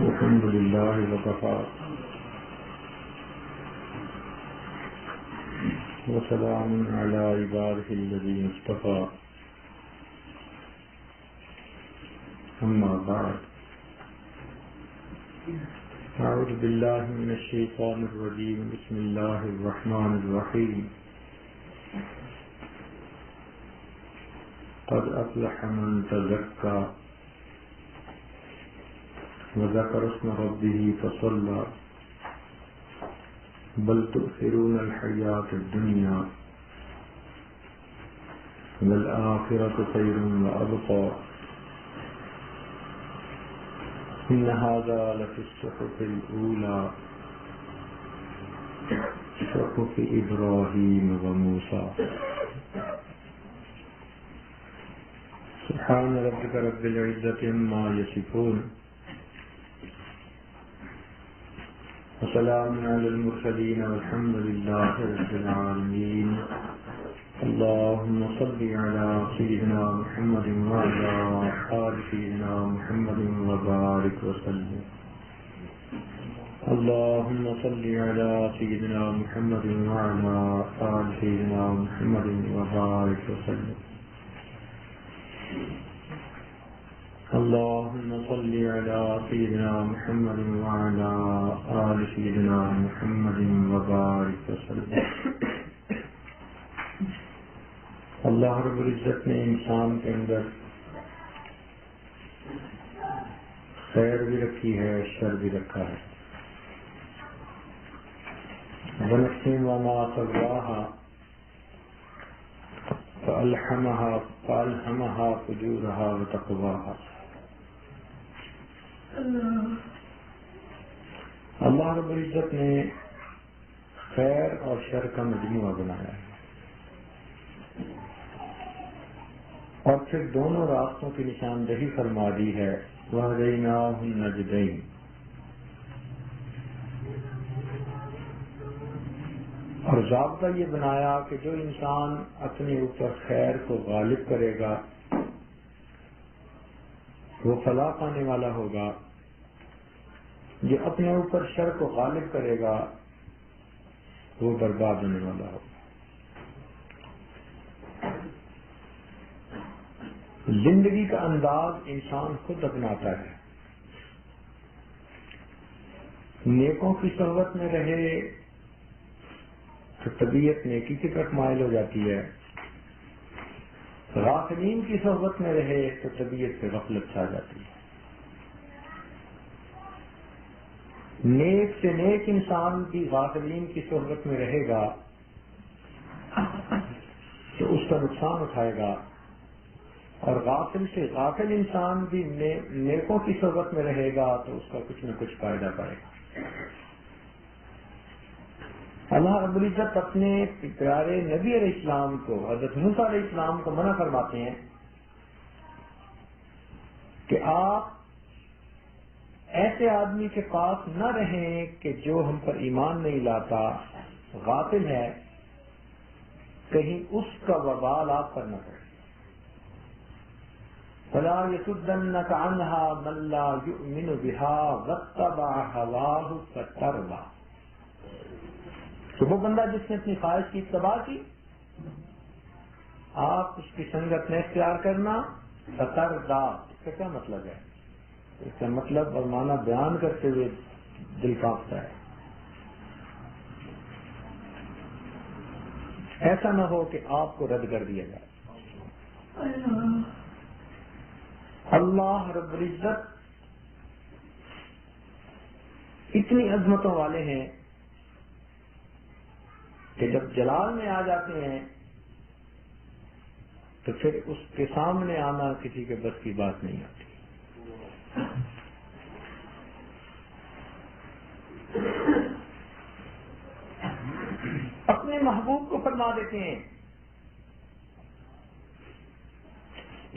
الحمد لله وكفى وسلام على عباده الذين اصطفى أما بعد أعوذ بالله من الشيطان الرجيم بسم الله الرحمن الرحيم قد أفلح من تزكى وذكر اسم ربه فصلى بل تؤثرون الحياة الدنيا والآخرة خير وأبقى إن هذا لفي الصحف الأولى صحف إبراهيم وموسى سبحان ربك رب العزة عما يصفون وسلام على المرسلين والحمد لله رب العالمين اللهم صل على سيدنا محمد وعلى آل سيدنا محمد وبارك وسلم اللهم صل على سيدنا محمد وعلى آل سيدنا محمد وبارك وسلم اللهم صل على سيدنا محمد وعلى آل سيدنا محمد وبارك وسلم اللہ رب العزت نے انسان کے اندر خیر بھی رکھی ہے، شر بھی رکھا ہے۔ وَنَفْسٍ وَمَا سَوَّاهَا فَأَلْهَمَهَا فُجُورَهَا وَتَقْوَاهَا۔ اللہ رب العزت نے خیر اور شر کا مجموعہ بنایا ہے اور پھر دونوں راستوں کی نشاندہی فرما دی ہے، وَهَدَيْنَاهُ النَّجْدَيْنِ۔ اور ضابطہ یہ بنایا کہ جو انسان اپنے اوپر خیر کو غالب کرے گا وہ فلاح پانے والا ہوگا، جو اپنے اوپر شر کو غالب کرے گا وہ برباد ہونے والا ہوگا۔ زندگی کا انداز انسان خود اپناتا ہے۔ نیکوں کی صحبت میں رہے تو طبیعت نیکی کی طرف مائل ہو جاتی ہے، غافلین کی صحبت میں رہے تو طبیعت سے غفلت چھا جاتی ہے۔ نیک سے نیک انسان بھی غافلین کی صحبت میں رہے گا تو اس کا نقصان اٹھائے گا، اور غافل سے غافل انسان بھی نیکوں کی صحبت میں رہے گا تو اس کا کچھ نہ کچھ فائدہ پائے گا۔ اللہ رب العزت اپنے پیارے نبی علیہ السلام کو، حضرت موسیٰ علیہ السلام کو منع فرماتے ہیں کہ آپ ایسے آدمی کے پاس نہ رہیں کہ جو ہم پر ایمان نہیں لاتا، غافل ہے، کہیں اس کا وبال آپ پر نہ پڑے۔ فَلَا يَصُدَّنَّكَ عَنْهَا مَن لَّا يُؤْمِنُ بِهَا وَاتَّبَعَ هَوَاهُ فَتَرْضَىٰ۔ تو وہ بندہ جس نے اپنی خواہش کی اتباع کی، آپ اس کی سنگت نہ اختیار کرنا، فترضیٰ، اس کا کیا مطلب ہے؟ اس کا مطلب اور معنی بیان کرتے ہوئے دل کانپتا ہے۔ ایسا نہ ہو کہ آپ کو رد کر دیا جائے۔ اللہ رب العزت اتنی عظمتوں والے ہیں کہ جب جلال میں آ جاتے ہیں تو پھر اس کے سامنے آنا کسی کے بس کی بات نہیں آتی۔ اپنے محبوب کو فرما دیتے ہیں،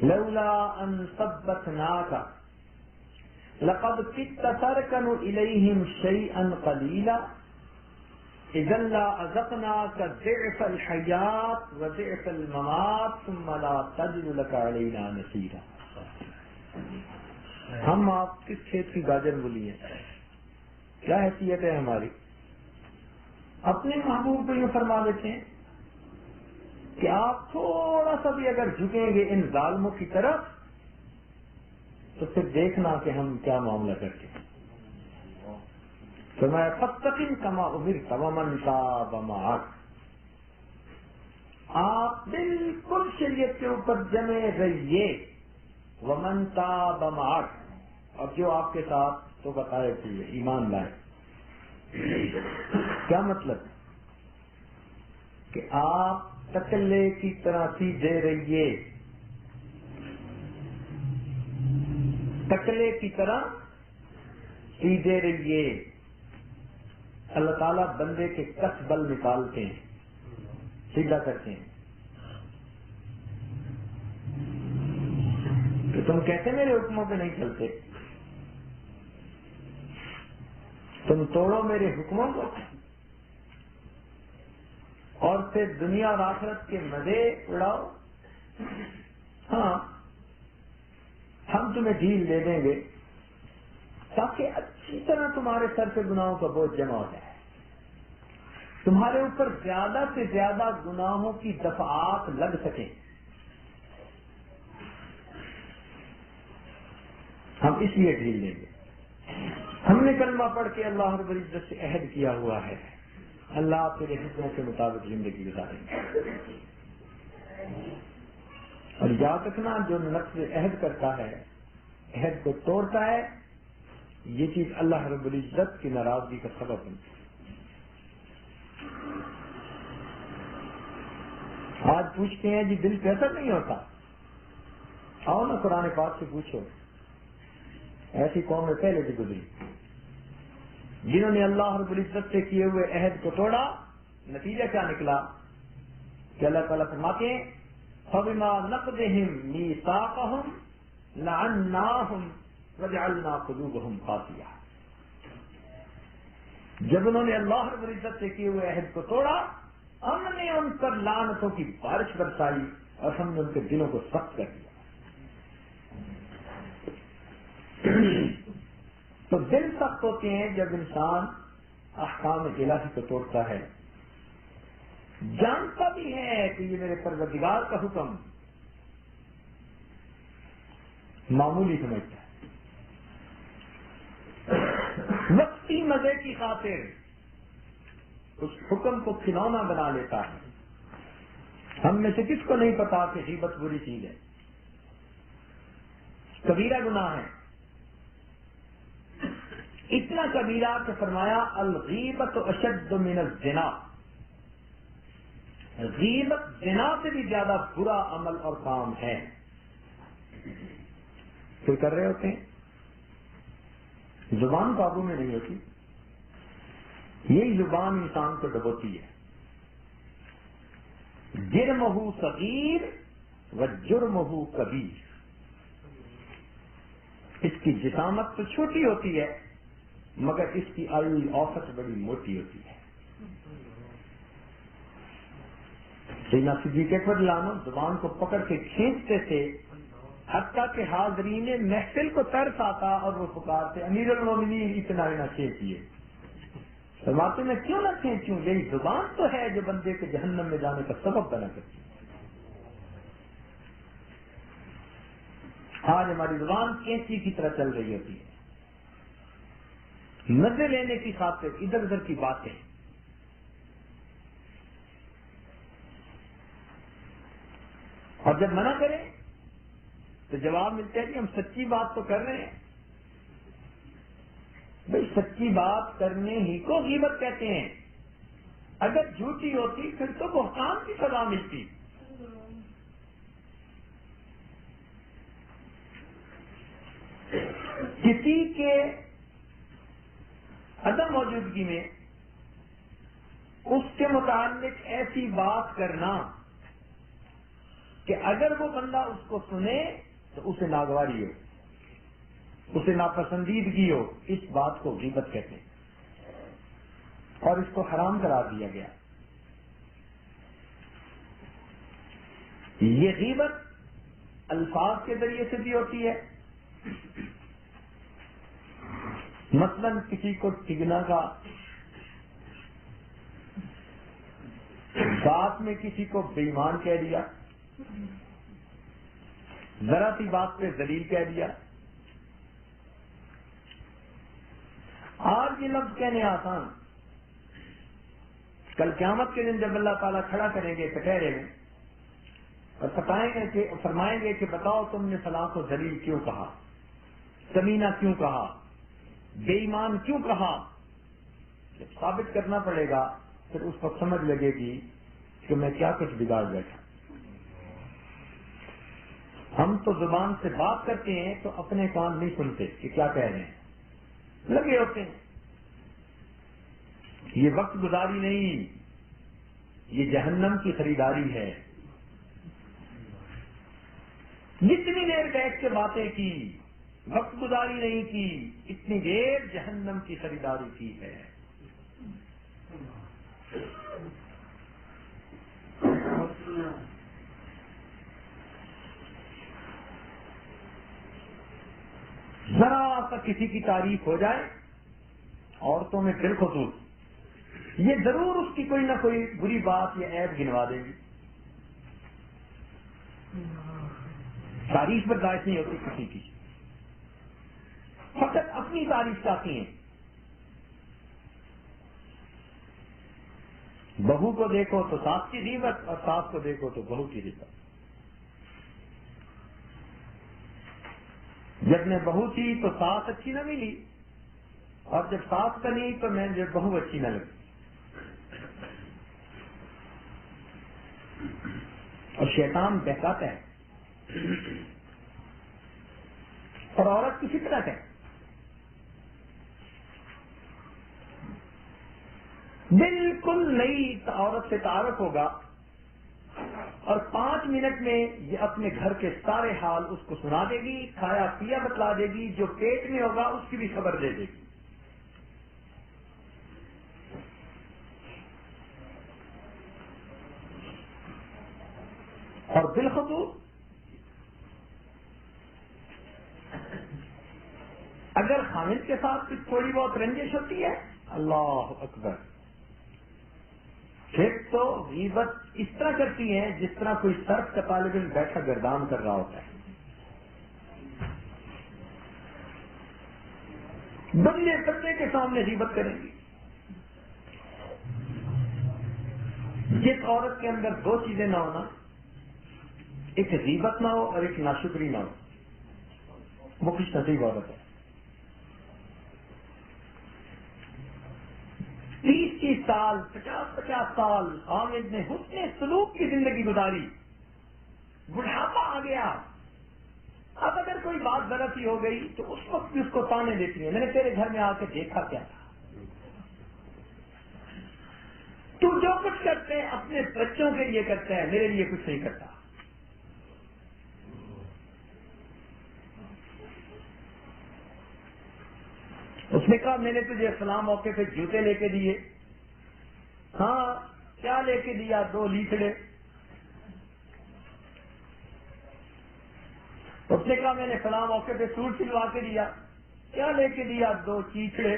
لولا ان ثبتناک لقد كدت تركن اليهم شيئا قليلا اذا لاذقناك ضعف الحياة وضعف الممات ثم لا تجد لك علينا نصيرا۔ ہم آپ کس کھیت کی گاجر بولی ہیں؟ کیا حیثیت ہے ہماری؟ اپنے محبوب کو یوں فرما دیتے ہیں کہ آپ تھوڑا سا بھی اگر جھکیں گے ان ظالموں کی طرف تو پھر دیکھنا کہ ہم کیا معاملہ کرتے ہیں. فرمایا فاستقم کما امرت ومن تاب معک. آپ بالکل شریعت کے اوپر جمے رہیے. ومن تاب معک، اور جو آپ کے ساتھ تو بتائے تھے ایمان لائے. کیا مطلب کہ آپ تکلے کی طرح سیدھے رہیے، تکلے کی طرح سیدھے رہیے. اللہ تعالیٰ بندے کے کس بل نکالتے ہیں، سیدھا کرتے ہیں. تو تم کیسے میرے حکموں پہ نہیں چلتے؟ تم توڑو میرے حکموں کو اور پھر دنیا اور آخرت کے مزے اڑاؤ. ہاں، ہم تمہیں ڈھیل دے دیں گے تاکہ اچھی طرح تمہارے سر پہ گناہوں کا بوجھ جمع ہو جائے، تمہارے اوپر زیادہ سے زیادہ گناہوں کی دفعات لگ سکیں. ہم اس لیے ڈھیل دیں گے. ہم نے کلمہ پڑھ کے اللہ رب العزت سے عہد کیا ہوا ہے، اللہ تیرے حکموں کے مطابق زندگی گزاریں گے. اور یاد رکھنا، جو نقض عہد کرتا ہے، عہد کو توڑتا ہے، یہ چیز اللہ رب العزت کی ناراضگی کا سبب بنتی ہے. آج پوچھتے ہیں جی دل پہ اثر نہیں ہوتا. آؤ نا قرآن پاک سے پوچھو. ایسی قومیں پہلے سے گزری جنہوں نے اللہ رب العزت سے کیے ہوئے عہد کو توڑا. نتیجہ کیا نکلا کہ اللہ تعالیٰ فرماتے ہیں فَبِمَا نَقْضِهِمْ مِيثَاقَهُمْ لَعَنَّاهُمْ وَجَعَلْنَا قُلُوبَهُمْ قَاسِيَةً. جب انہوں نے اللہ رب العزت سے کیے ہوئے عہد کو توڑا، ہم نے ان پر لعنتوں کی بارش برسائی اور ہم نے ان کے دلوں کو سخت کر دیا. تو دل سخت ہوتے ہیں جب انسان احکام الہی کو توڑتا ہے، جانتا بھی ہے کہ یہ میرے پروردگار کا حکم، معمولی سمجھتا ہے، وقتی مزے کی خاطر اس حکم کو کھلونا بنا لیتا ہے. ہم میں سے کس کو نہیں پتا کہ غیبت بری چیز ہے، کبیرہ گناہ ہے. اتنا کبیرہ کہ فرمایا الغیبت اشد من الزنا. غیبت زنا سے بھی زیادہ برا عمل اور کام ہے. پھر کر رہے ہوتے ہیں، زبان قابو میں نہیں ہوتی. یہی زبان انسان کو ڈبوتی ہے. جرمہ صغیر و جرمہ کبیر. اس کی جسامت تو چھوٹی ہوتی ہے مگر اس کی آئی اوسط بڑی موٹی ہوتی ہے. سیدنا صدیق اکبر رضی اللہ عنہ زبان کو پکڑ کے کھینچتے تھے حتیٰ کہ حاضرین محفل کو ترس آتا اور وہ پکارتے امیر المومنین اتنا نہ کھینچیے. فرماتے میں کیوں نہ کھینچوں، یہی زبان تو ہے جو بندے کے جہنم میں جانے کا سبب بنا کرتی ہے. آج ہماری زبان کینچی کی طرح چل رہی ہوتی ہے، مزے لینے کی خاطر ادھر ادھر کی باتیں. اور جب منع کریں تو جواب ملتا ہے کہ ہم سچی بات تو کر رہے ہیں. بھئی سچی بات کرنے ہی کو غیبت کہتے ہیں. اگر جھوٹی ہوتی پھر تو بہتان کی سزا ملتی. کسی کے عدم موجودگی میں اس کے متعلق ایسی بات کرنا کہ اگر وہ بندہ اس کو سنے تو اسے ناگواری ہو، اسے ناپسندیدگی ہو، اس بات کو غیبت کہتے ہیں اور اس کو حرام قرار دیا گیا. یہ غیبت الفاظ کے ذریعے سے بھی ہوتی ہے مثلاً کسی کو ٹگنا کا، بات میں کسی کو بے ایمان کہہ دیا، ذرا سی بات پہ ذلیل کہہ دیا. آج یہ لفظ کہنے آسان، کل قیامت کے دن جب اللہ تعالیٰ کھڑا کریں گے کٹہرے میں اور فرمائیں گے کہ بتاؤ تم نے فلاں کو ذلیل کیوں کہا، کمینہ کیوں کہا، بے ایمان کیوں کہا. جب ثابت کرنا پڑے گا پھر اس کو سمجھ لگے گی کہ میں کیا کچھ بگاڑ بیٹھا. ہم تو زبان سے بات کرتے ہیں تو اپنے کان نہیں سنتے کہ کیا کہہ رہے ہیں، لگے ہوتے ہیں. یہ وقت گزاری نہیں، یہ جہنم کی خریداری ہے. جتنی دیر بیٹھ کے باتیں کی، وقت گزاری نہیں کی، اتنی دیر جہنم کی خریداری کی ہے. ذرا سا کسی کی تعریف ہو جائے عورتوں میں بالخصوص، یہ ضرور اس کی کوئی نہ کوئی بری بات یا عیب گنوا دیں گی. تعریف برداشت نہیں ہوتی کسی کی، فقط اپنی تعریف چاہتی ہیں. بہو کو دیکھو تو ساس کی غیبت اور ساس کو دیکھو تو بہو کی غیبت. جب میں بہو تھی تو ساس اچھی نہ ملی، اور جب ساس بنی تو میں جب بہو اچھی نہ لگی. اور شیطان بہکاتا ہے اور عورت کی فطرت ہے. بالکل نئی عورت سے تعارف ہوگا اور 5 منٹ میں یہ اپنے گھر کے سارے حال اس کو سنا دے گی، کھایا پیا بتلا دے گی، جو پیٹ میں ہوگا اس کی بھی خبر دے دے گی. اور بالخصوص اگر خامد کے ساتھ تھوڑی بہت رنجش ہوتی ہے، اللہ اکبر، پھر تو غیبت اس طرح کرتی ہے جس طرح کوئی سرف کا طالب علم بیٹھا گردان کر رہا ہوتا ہے. بندے بندے کے سامنے غیبت کریں گی. جس عورت کے اندر 2 چیزیں نہ ہونا، ایک غیبت نہ ہو اور ایک ناشکری نہ ہو، وہ خوش نصیب عورت ہے. 30 سال 50 سال حامد نے حسن سلوک کی زندگی گزاری، بڑھاپا آ گیا، اب اگر کوئی بات غلطی ہو گئی تو اس وقت بھی اس کو تانے دیتی ہے، میں نے تیرے گھر میں آ کے دیکھا کیا تھا، تو جو کچھ کرتے ہیں اپنے بچوں کے لیے کرتا ہے، میرے لیے کچھ نہیں کرتا. اس نے کہا میں نے تجھے فلاں موقع پہ جوتے لے کے دیے. ہاں کیا لے کے دیا؟ 2 لیچڑے. اس نے کہا میں نے فلاں موقع پہ سوٹ سلوا کے دیا. کیا لے کے دیا؟ 2 چیچڑے.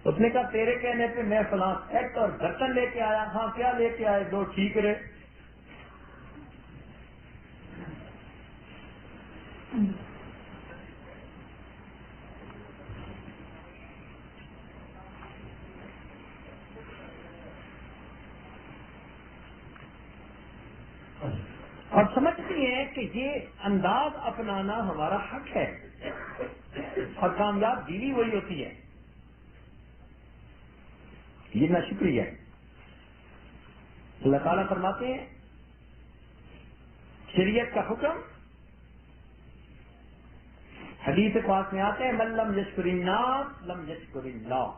اس نے کہا تیرے کہنے پہ میں فلاں سیٹ اور برتن لے کے آیا. ہاں کیا لے کے آئے؟ 2 ٹھیکرے. اور سمجھتی ہیں کہ یہ انداز اپنانا ہمارا حق ہے، اور کامیاب بیوی وہی ہوتی ہے. یہ ناشکری ہے. اللہ تعالیٰ فرماتے ہیں شریعت کا حکم حدیث پاک میں آتے ہیں من لم یشکر الناس لم یشکر اللہ.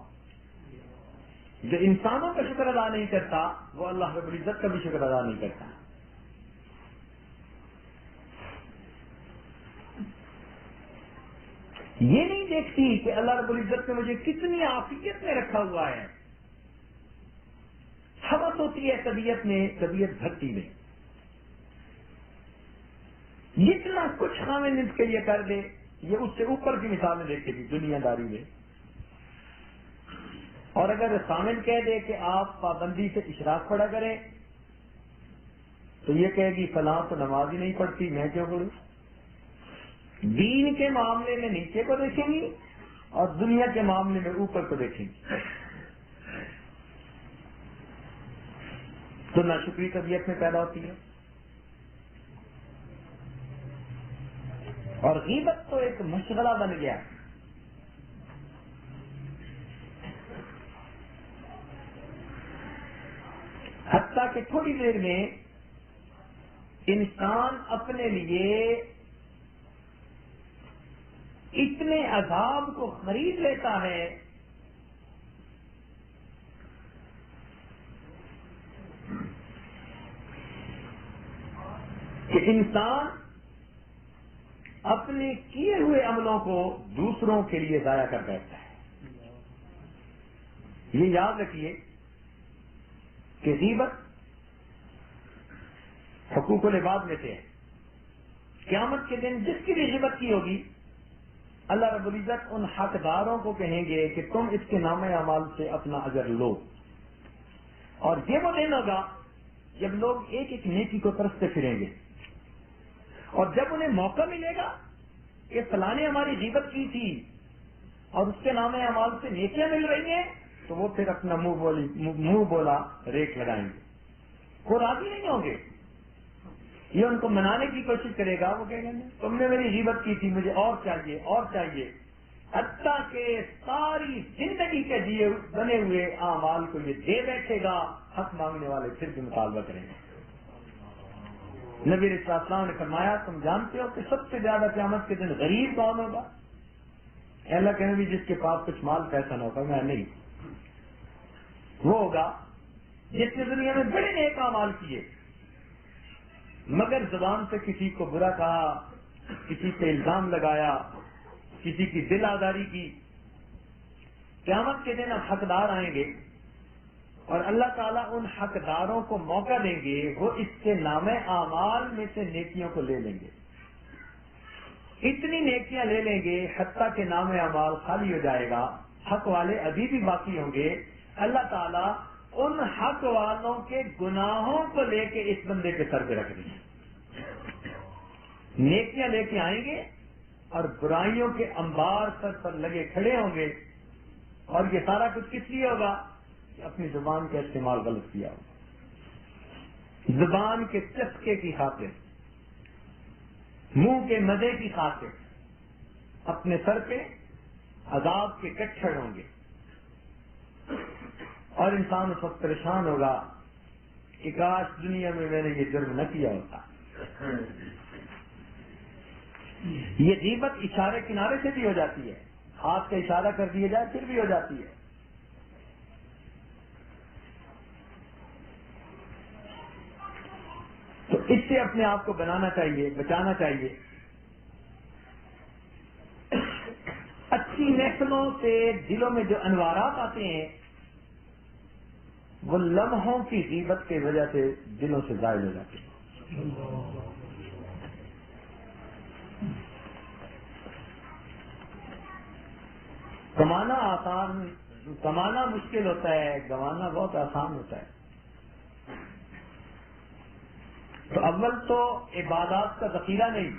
جو انسانوں کا شکر ادا نہیں کرتا وہ اللہ رب العزت کا بھی شکر ادا نہیں کرتا. یہ نہیں دیکھتی کہ اللہ رب العزت نے مجھے کتنی عافیت میں رکھا ہوا ہے. حوث ہوتی ہے طبیعت میں، طبیعت بھرتی میں، جتنا کچھ خامد اس کے لیے کر دے یہ اس سے اوپر کی مثالیں دیکھے گی دنیا داری میں. اور اگر سامن کہہ دے کہ آپ پابندی سے اشراق پڑھا کریں تو یہ کہے گی فلاں تو نماز ہی نہیں پڑھتی، میں کیوں پڑھوں. دین کے معاملے میں نیچے کو دیکھیں گی اور دنیا کے معاملے میں اوپر کو دیکھیں گی. تو ناشکری طبیعت میں پیدا ہوتی ہے. اور غیبت تو ایک مشغلہ بن گیا. حتیٰ کہ تھوڑی دیر میں انسان اپنے لیے اتنے عذاب کو خرید لیتا ہے کہ انسان اپنے کیے ہوئے عملوں کو دوسروں کے لیے ضائع کر بیٹھتا ہے. یہ یاد رکھیے کہ غیبت حقوق العباد میں سے ہے. قیامت کے دن جس کی بھی غیبت کی ہوگی اللہ رب العزت ان حقداروں کو کہیں گے کہ تم اس کے نام اعمال سے اپنا اجر لو. اور یہ وہ دن ہوگا جب لوگ ایک ایک نیکی کو ترستے پھریں گے، اور جب انہیں موقع ملے گا کہ فلاں نے ہماری غیبت کی تھی اور اس کے نام اعمال سے نیکیاں مل رہی ہیں، تو وہ پھر اپنا منہ بولا ریٹ لگائیں گے. وہ راضی نہیں ہوں گے. یہ ان کو منانے کی کوشش کرے گا. وہ کہیں گے تم نے میری غیبت کی تھی، مجھے اور چاہیے اور چاہیے. حتیٰ کہ ساری زندگی کے دیے بنے ہوئے اعمال کو یہ دے بیٹھے گا. حق مانگنے والے پھر بھی مطالبہ کریں گے. نبی علیہ السلام نے فرمایا تم جانتے ہو کہ سب سے زیادہ قیامت کے دن غریب کون ہوگا؟ اللہ کہنے بھی جس کے پاس کچھ مال پیسہ نہ ہوگا. میں نہیں. وہ ہوگا جس نے دنیا میں بڑے نیک اعمال کیے مگر زبان سے کسی کو برا کہا، کسی پہ الزام لگایا، کسی کی دل آزاری کی. قیامت کے دن اب حقدار آئیں گے اور اللہ تعالیٰ ان حقداروں کو موقع دیں گے، وہ اس کے نام اعمال میں سے نیکیوں کو لے لیں گے. اتنی نیکیاں لے لیں گے حتیٰ کہ نام اعمال خالی ہو جائے گا. حق والے ابھی بھی باقی ہوں گے. اللہ تعالیٰ ان حق والوں کے گناہوں کو لے کے اس بندے کے سر پہ رکھ دیں گے. نیکیاں لے کے آئیں گے اور برائیوں کے انبار سر پر لگے کھڑے ہوں گے. اور یہ سارا کچھ کس لیے ہوگا؟ کہ اپنی زبان کا استعمال غلط کیا ہوگا. زبان کے چسکے کی خاطر، منہ کے مزے کی خاطر اپنے سر پہ عذاب کے کچھڑ ہوں گے. اور انسان اس وقت پریشان ہوگا کہ کاش دنیا میں میں نے یہ جرم نہ کیا ہوتا. یہ غیبت اشارے کنارے سے بھی ہو جاتی ہے. ہاتھ کا اشارہ کر دیا جائے پھر بھی ہو جاتی ہے. تو اس سے اپنے آپ کو بنانا چاہیے، بچانا چاہیے. اچھی نسلوں سے دلوں میں جو انوارات آتے ہیں وہ لمحوں کی غیبت کی وجہ سے دلوں سے ظاہر ہو جاتے ہیں. کمانا آسان، کمانا مشکل ہوتا ہے، گوانا بہت آسان ہوتا ہے. تو اول تو عبادات کا ذخیرہ نہیں،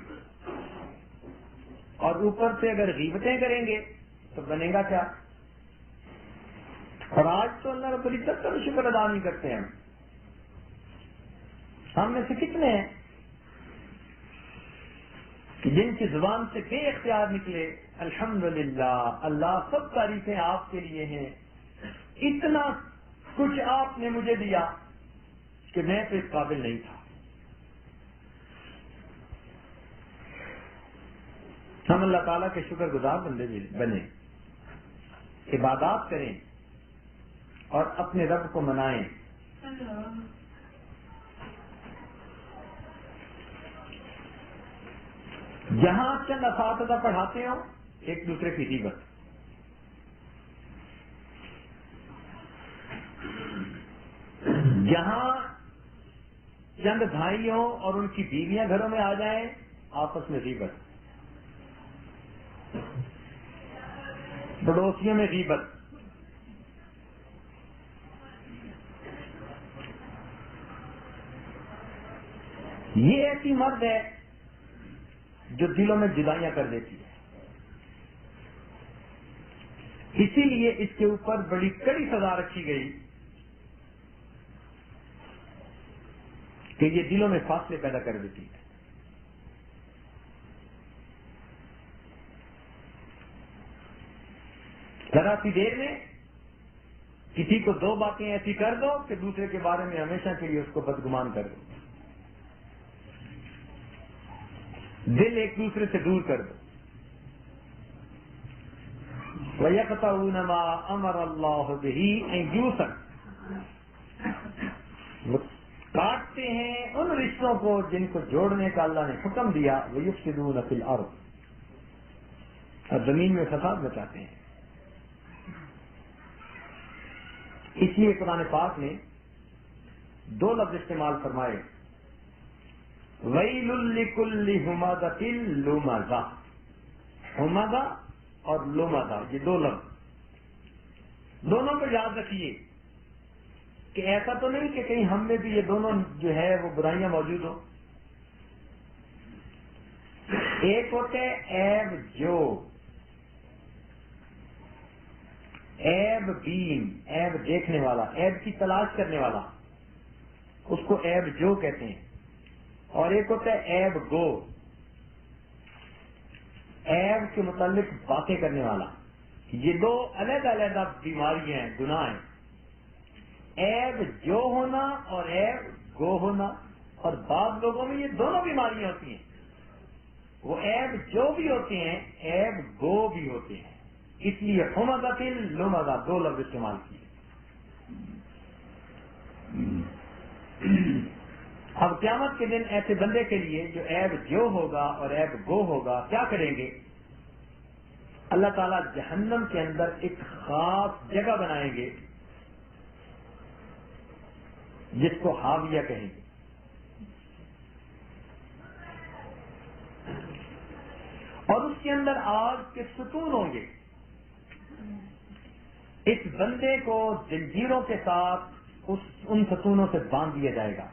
اور اوپر سے اگر غیبتیں کریں گے تو بنے گا کیا؟ اور آج تو اللہ رب العزت کا شکر ادا نہیں کرتے ہیں. ہم میں سے کتنے ہیں کہ جن کی زبان سے بے اختیار نکلے الحمدللہ، اللہ سب تعریفیں آپ کے لیے ہیں، اتنا کچھ آپ نے مجھے دیا کہ میں تو اس قابل نہیں تھا. ہم اللہ تعالیٰ کے شکر گزار بندے بنے، عبادات کریں اور اپنے رب کو منائیں. جہاں چند اساتذہ پڑھاتے ہوں ایک دوسرے کی غیبت، جہاں چند بھائی ہوں اور ان کی بیویاں گھروں میں آ جائیں آپس میں غیبت. پڑوسیوں میں غیبت، یہ ایسی مرض ہے جو دلوں میں جدائیاں کر دیتی ہے. اسی لیے اس کے اوپر بڑی کڑی سزا رکھی گئی کہ یہ دلوں میں فاصلے پیدا کر دیتی ہے. ذرا سی دیر میں کسی کو دو باتیں ایسی کر دو کہ دوسرے کے بارے میں ہمیشہ کے لیے اس کو بدگمان کر دو، دل ایک دوسرے سے دور کر دو. وَيَقْطَعُونَ مَا أَمَرَ اللَّهُ بِهِ أَن يُوصَلَ، کاٹتے ہیں ان رشتوں کو جن کو جوڑنے کا اللہ نے حکم دیا. وَيُفْسِدُونَ فِي الْأَرْضِ، اور زمین میں فساد مچاتے ہیں. اس لیے قرآن پاک نے دو لفظ استعمال فرمائے، وَيْلٌ لِكُلِّ ہُمَزَةٍ لُمَزَةٍ. ہمزہ اور لمزہ، یہ دو لفظ دونوں کو یاد رکھیے کہ ایسا تو نہیں کہ کہیں ہم میں بھی یہ دونوں جو ہے وہ برائیاں موجود ہوں. ایک ہوتے عیب جو، عیب بین، عیب دیکھنے والا، عیب کی تلاش کرنے والا، اس کو عیب جو کہتے ہیں. اور ایک ہوتا ہے عیب گو، عیب کے متعلق باتیں کرنے والا. یہ دو علیحدہ علیحدہ بیماریاں ہیں، گناہ ہیں. عیب جو ہونا اور عیب گو ہونا، اور بعض لوگوں میں یہ دونوں بیماریاں ہوتی ہیں. وہ عیب جو بھی ہوتے ہیں، عیب گو بھی ہوتے ہیں. اس لیے ہمزہ لمزہ دو لفظ استعمال کیے. اب قیامت کے دن ایسے بندے کے لیے جو عیب جو ہوگا اور عیب گو ہوگا، کیا کریں گے؟ اللہ تعالیٰ جہنم کے اندر ایک خاص جگہ بنائیں گے جس کو حاویہ کہیں گے. اور اس کے اندر آگ کے ستون ہوں گے. اس بندے کو زنجیروں کے ساتھ ان ستونوں سے باندھ دیا جائے گا،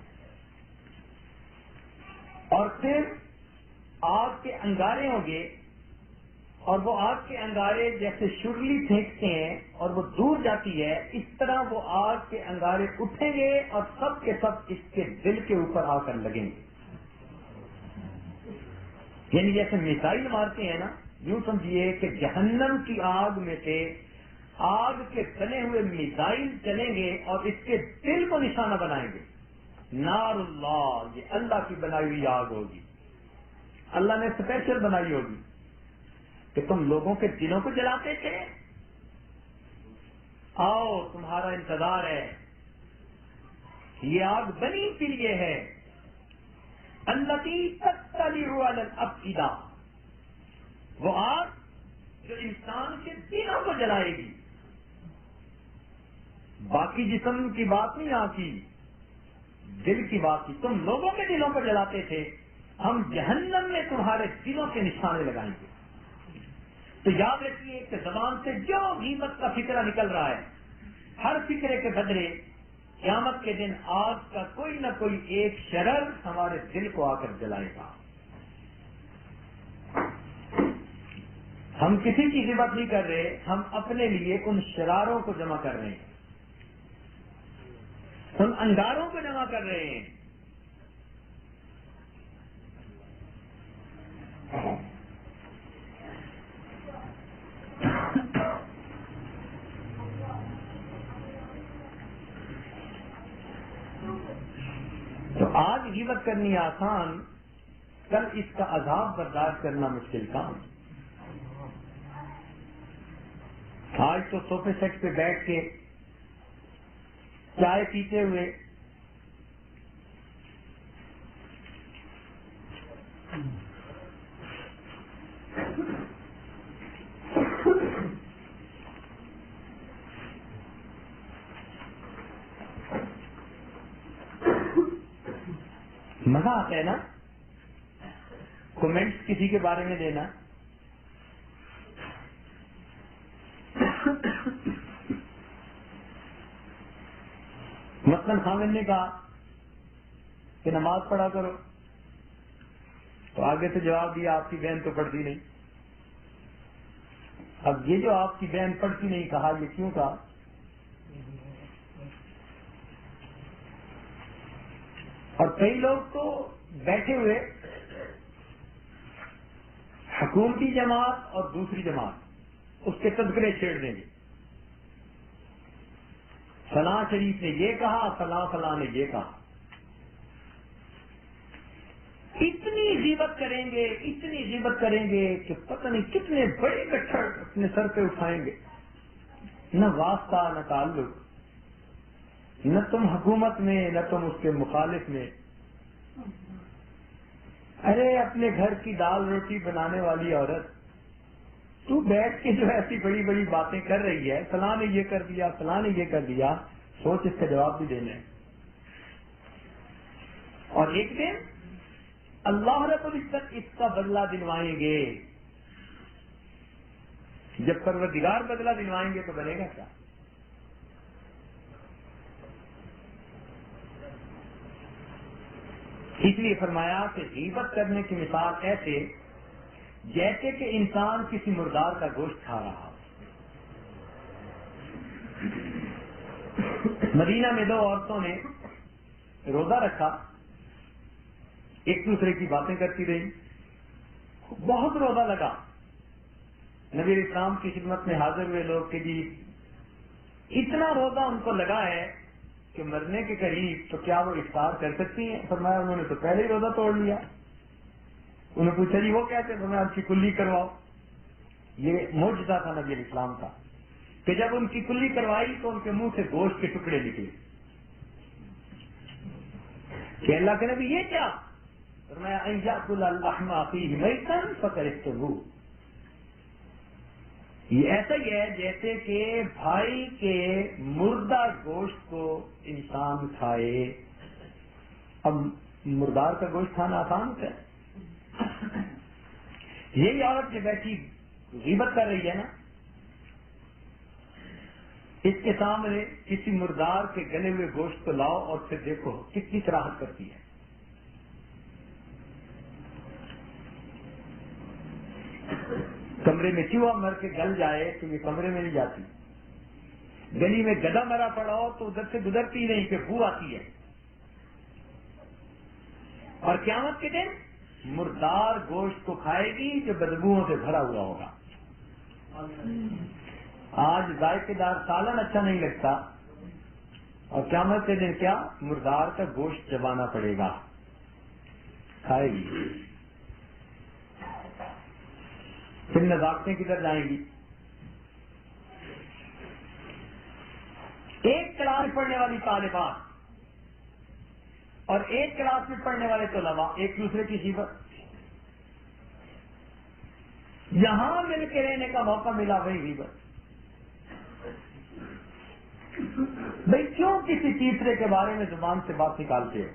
اور پھر آگ کے انگارے ہوں گے، اور وہ آگ کے انگارے جیسے شرلی پھینکتے ہیں اور وہ دور جاتی ہے، اس طرح وہ آگ کے انگارے اٹھیں گے اور سب کے سب اس کے دل کے اوپر آ کر لگیں گے. یعنی جیسے میزائل مارتے ہیں نا، یوں سمجھیے کہ جہنم کی آگ میں سے آگ کے بنے ہوئے میزائل چلیں گے اور اس کے دل کو نشانہ بنائیں گے. نار اللہ، یہ اللہ کی بنائی ہوئی آگ ہوگی، اللہ نے اسپیشل بنائی ہوگی کہ تم لوگوں کے دلوں کو جلاتے تھے، آؤ تمہارا انتظار ہے. یہ آگ بنی کے لیے ہے، التی تطلع علی الافئدہ، وہ آگ جو انسان کے دلوں کو جلائے گی. باقی جسم کی بات نہیں آتی، دل کی بات کی. تم لوگوں کے دلوں کو جلاتے تھے، ہم جہنم میں تمہارے دلوں کے نشانے لگائیں گے. تو یاد رکھیے کہ زبان سے جو غیبت کا فکرہ نکل رہا ہے، ہر فکرے کے بدلے قیامت کے دن آگ کا کوئی نہ کوئی ایک شرر ہمارے دل کو آ کر جلائے گا. ہم کسی کی غیبت نہیں کر رہے، ہم اپنے لیے ان شراروں کو جمع کر رہے ہیں، ان انگاروں کو جمع کر رہے ہیں. تو آج غیبت کرنی آسان، کل اس کا عذاب برداشت کرنا مشکل کام. آج تو صوفے سیٹ پہ بیٹھ کے چائے پیتے ہوئے مزہ آتا ہے نا، کمنٹس کسی کے بارے میں دینا. مثلاً خامن نے کہا کہ نماز پڑھا کرو، تو آگے سے جواب دیا آپ کی بہن تو پڑھتی نہیں. اب یہ جو آپ کی بہن پڑھتی نہیں کہا، یہ کیوں کہا؟ اور کئی لوگ تو بیٹھے ہوئے حکومتی جماعت اور دوسری جماعت اس کے تذکرے چھیڑ دیں گے. فلاں شریف نے یہ کہا، فلاں نے یہ کہا. اتنی غیبت کریں گے کہ پتہ نہیں کتنے بڑے گٹھڑ اپنے سر پہ اٹھائیں گے. نہ واسطہ نہ تعلق، نہ تم حکومت میں نہ تم اس کے مخالف میں. ارے اپنے گھر کی دال روٹی بنانے والی عورت، تو بیٹھ کے جو ایسی بڑی بڑی باتیں کر رہی ہے، فلاں نے یہ کر دیا، فلاں نے یہ کر دیا، سوچ اس کا جواب بھی دینا ہے. اور ایک دن اللہ رب العزت اس کا بدلہ دلوائیں گے. جب پروردگار بدلہ دلوائیں گے تو بنے گا کیا؟ اس لیے فرمایا کہ غیبت کرنے کی مثال ایسے جیسے کہ انسان کسی مردار کا گوشت کھا رہا. مدینہ میں 2 عورتوں نے روزہ رکھا، ایک دوسرے کی باتیں کرتی رہی، بہت روزہ لگا. نبی اسلام کی خدمت میں حاضر ہوئے لوگ کہ جی اتنا روزہ ان کو لگا ہے کہ مرنے کے قریب، تو کیا وہ افطار کر سکتی ہیں؟ فرمایا انہوں نے تو پہلے ہی روزہ توڑ لیا. انہوں نے پوچھا جی وہ کیسے؟ فرمایا ان کی کلی کرواؤ. یہ معجزہ تھا نبی اسلام کا کہ جب ان کی کلی کروائی تو ان کے منہ سے گوشت کے ٹکڑے نکلے. کہ اللہ کے نبی یہ کیا؟ فرمایا ان یاکل اللحم اخیہ میتا فکرہتموہ. یہ ایسا ہی ہے جیسے کہ بھائی کے مردہ گوشت کو انسان کھائے. اب مردار کا گوشت کھانا آسان ہے؟ یہی عورت جو بیٹھی غیبت کر رہی ہے نا، اس کے سامنے کسی مردار کے گلے ہوئے گوشت کو لاؤ اور پھر دیکھو کتنی کراہت کرتی ہے. کمرے میں چوہا مر کے گل جائے تو یہ کمرے میں نہیں جاتی. گلی میں گدھا مرا پڑا ہو تو ادھر سے گزرتی نہیں کہ بو آتی ہے. اور قیامت کے دن مردار گوشت کو کھائے گی جو بدبوؤں سے بھرا ہوا ہوگا. آج ذائقے دار سالن اچھا نہیں لگتا، اور قیامت کے دن کیا؟ مردار کا گوشت چبانا پڑے گا، کھائے گی. پھر نزاکتیں کدھر جائیں گی؟ ایک کلاس میں پڑھنے والی طالبات اور ایک کلاس میں پڑھنے والے طلباء ایک دوسرے کی غیبت. یہاں مل کے رہنے کا موقع ملا وہی غیبت. بھئی کیوں کسی تیسرے کے بارے میں زبان سے بات نکالتے ہو؟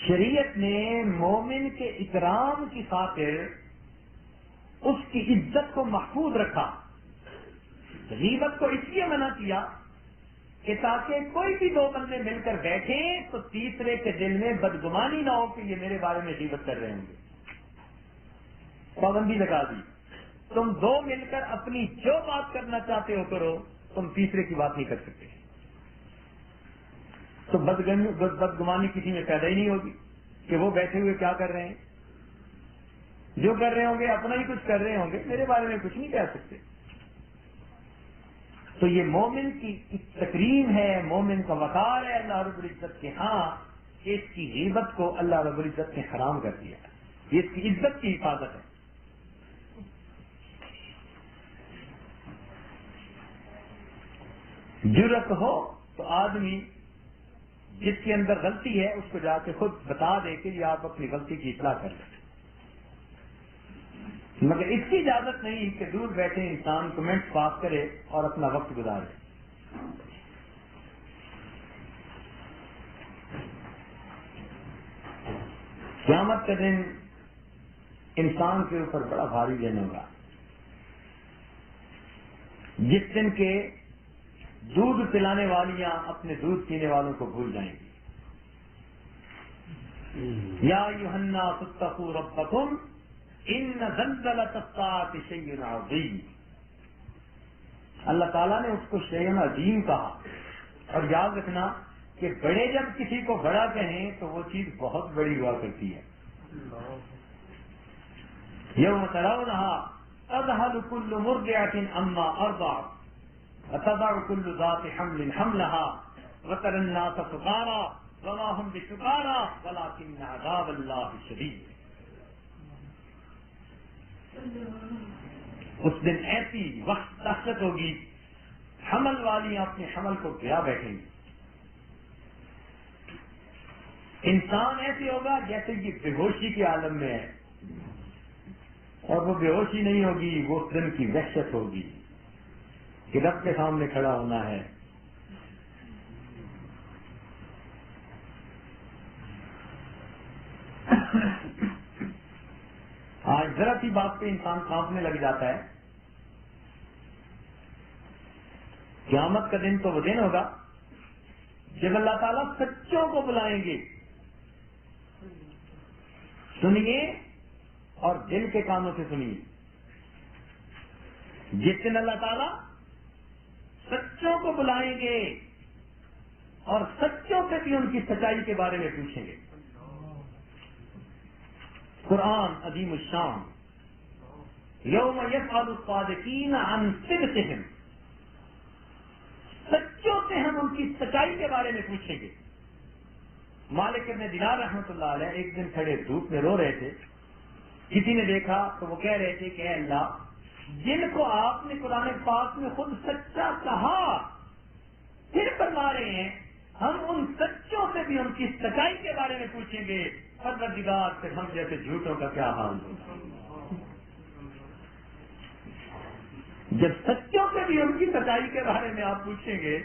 شریعت نے مومن کے اکرام کی خاطر اس کی عزت کو محفوظ رکھا. غیبت کو اس لیے منع کیا کہ تاکہ کوئی بھی 2 بندے مل کر بیٹھیں تو تیسرے کے دل میں بدگمانی نہ ہو کہ یہ میرے بارے میں غیبت کر رہے ہوں گے. پابندی لگا دی، تم 2 مل کر اپنی جو بات کرنا چاہتے ہو کرو، تم تیسرے کی بات نہیں کر سکتے. تو بدگمانی کسی میں پیدا ہی نہیں ہوگی کہ وہ بیٹھے ہوئے کیا کر رہے ہیں. جو کر رہے ہوں گے اپنا ہی کچھ کر رہے ہوں گے، میرے بارے میں کچھ نہیں کہہ سکتے. تو یہ مومن کی تکریم ہے، مومن کا وقار ہے اللہ رب العزت کے ہاں. اس کی غیبت کو اللہ رب العزت نے حرام کر دیا. یہ اس کی عزت کی حفاظت ہے. جرأت ہو تو آدمی جس کے اندر غلطی ہے اس کو جا کے خود بتا دے کہ یہ آپ اپنی غلطی کی اصلاح کر لیں. مگر اس کی اجازت نہیں کہ دور بیٹھے انسان کمنٹس پاس کرے اور اپنا وقت گزارے. قیامت کا دن انسان کے اوپر بڑا بھاری دن ہوگا، جس دن کے دودھ پلانے والیاں اپنے دودھ پینے والوں کو بھول جائیں گی. یا ایھا الناس اتقوا ربکم ان زلزلۃ الساعۃ شیء عظیم. اللہ تعالیٰ نے اس کو شیء عظیم کہا. اور یاد رکھنا کہ بڑے جب کسی کو بڑا کہیں تو وہ چیز بہت بڑی ہوا کرتی ہے. یوم ترونها تذهل كل مرضعة عما ارضعت وتضع كل ذات حمل حملها وترى الناس سكارى وما هم بسكارى ولكن عذاب الله شديد. اس دن ایسی وقت دہشت ہوگی حمل والیاں اپنے حمل کو گرا بیٹھیں گی. انسان ایسے ہوگا جیسے کہ بے ہوشی کے عالم میں ہے, اور وہ بے ہوشی نہیں ہوگی, وہ اس دن کی وحشت ہوگی کہ رب کے سامنے کھڑا ہونا ہے. آج ذرا سی بات پہ انسان کانپنے لگ جاتا ہے. قیامت کا دن تو وہ دن ہوگا جب اللہ تعالیٰ سچوں کو بلائیں گے. سنیے اور دل کے کانوں سے سنیے. جس دن اللہ تعالیٰ سچوں کو بلائیں گے اور سچوں سے بھی ان کی سچائی کے بارے میں پوچھیں گے. قرآن عظیم الشان یوم یسأل الصادقین عن صدقہم. سچوں سے ہم ان کی سچائی کے بارے میں پوچھیں گے. مالک ابن دینار رحمۃ اللہ علیہ ایک دن کھڑے دھوپ میں رو رہے تھے. کسی نے دیکھا تو وہ کہہ رہے تھے کہ اے اللہ, جن کو آپ نے قرآن پاک میں خود سچا کہا پھر فرما رہے ہیں ہم ان سچوں سے بھی ان کی سچائی کے بارے میں پوچھیں گے, پروردگار پھر ہم جیسے جھوٹوں کا کیا حال ہوگا. جب سچوں سے بھی ان کی سچائی کے بارے میں آپ پوچھیں گے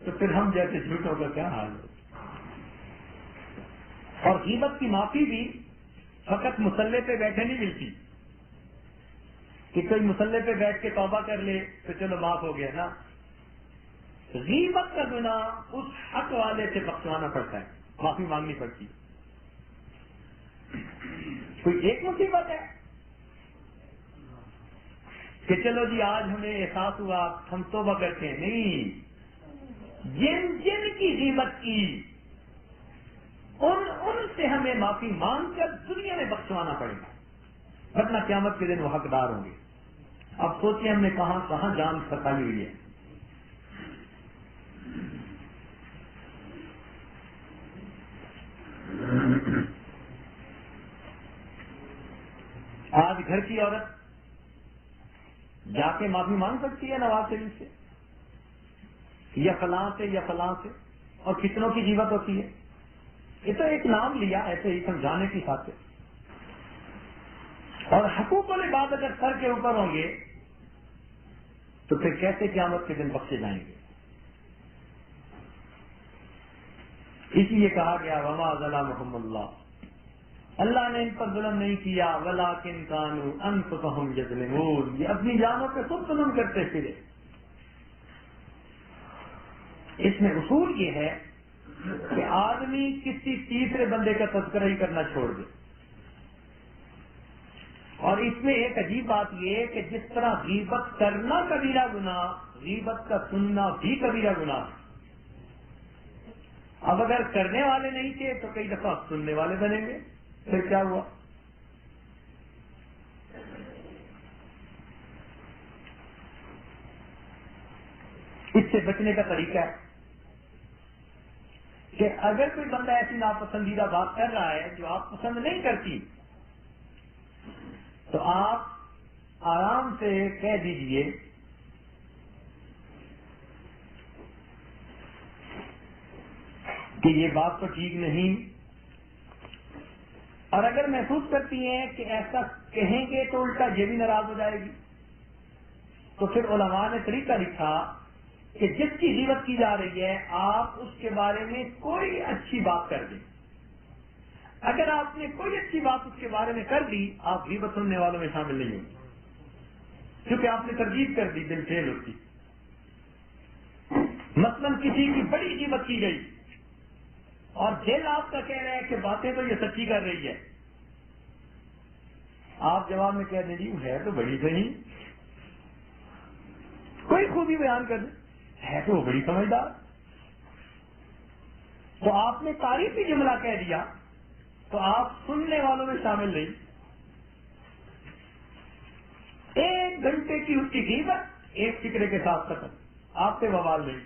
تو پھر ہم جیسے جھوٹوں کا کیا حال ہوگا. اور غیبت کی معافی بھی فقط مصلے پہ بیٹھے نہیں ملتی کہ کوئی مصلے پہ بیٹھ کے توبہ کر لے تو چلو معاف ہو گیا نا. غیبت کا گناہ اس حق والے سے بخشوانا پڑتا ہے, معافی مانگنی پڑتی. کوئی ایک مصیبت ہے کہ چلو جی آج ہمیں احساس ہوا ہم توبہ کرتے ہیں, نہیں. جن جن کی غیبت کی ان سے ہمیں معافی مانگ کر دنیا میں بخشوانا پڑے گا, ورنہ قیامت کے دن وہ حقدار ہوں گے. اب سوچیں ہم نے کہاں کہاں جان پھنسائی ہوئی ہے. آج گھر کی عورت جا کے معافی مانگ سکتی ہے نواز شریف سے یا فلاں سے یا فلاں سے, اور کتنوں کی غیبت ہوتی ہے. یہ تو ایک نام لیا ایسے ہی سمجھانے کی خاطر. اور حقوق العباد اگر سر کے اوپر ہوں گے تو پھر کیسے قیامت کے دن بخشے جائیں گے. اس لیے کہا گیا وما ظلمهم اللہ, اللہ نے ان پر ظلم نہیں کیا, ولکن کانوا انفسهم یظلمون, یہ اپنی جانوں پہ خود ظلم کرتے پھرے. اس میں اصول یہ ہے کہ آدمی کسی تیسرے بندے کا تذکرہ ہی کرنا چھوڑ دے. اور اس میں ایک عجیب بات یہ ہے کہ جس طرح غیبت کرنا کبیرہ گناہ, غیبت کا سننا بھی کبیرہ گناہ. اب اگر کرنے والے نہیں تھے تو کئی دفعہ سننے والے بنیں گے, پھر کیا ہوا. اس سے بچنے کا طریقہ ہے کہ اگر کوئی بندہ ایسی ناپسندیدہ بات کر رہا ہے جو آپ پسند نہیں کرتی تو آپ آرام سے کہہ دیجئے کہ یہ بات تو ٹھیک نہیں, اور اگر محسوس کرتی ہیں کہ ایسا کہیں گے تو الٹا یہ بھی ناراض ہو جائے گی تو پھر علماء نے طریقہ لکھا کہ جس کی غیبت کی جا رہی ہے آپ اس کے بارے میں کوئی اچھی بات کر دیں. اگر آپ نے کوئی اچھی بات اس کے بارے میں کر دی آپ غیبت سننے والوں میں شامل نہیں ہوں گے, کیونکہ آپ نے ترغیب کر دی, دل فیل ہوتی. مثلاً کسی کی بڑی غیبت کی گئی اور دل آپ کا کہہ رہا ہے کہ باتیں تو یہ سچی کر رہی ہے، آپ جواب میں کہہ دیں جی ہے تو بڑی صحیح، کوئی خوبی بیان کر دیں، ہے تو وہ بڑی سمجھدار، تو آپ نے تعریفی جملہ کہہ دیا تو آپ سننے والوں میں شامل نہیں. 1 گھنٹے کی اس کی غیبت ایک فکرے کے ساتھ ختم، آپ سے بوال نہیں.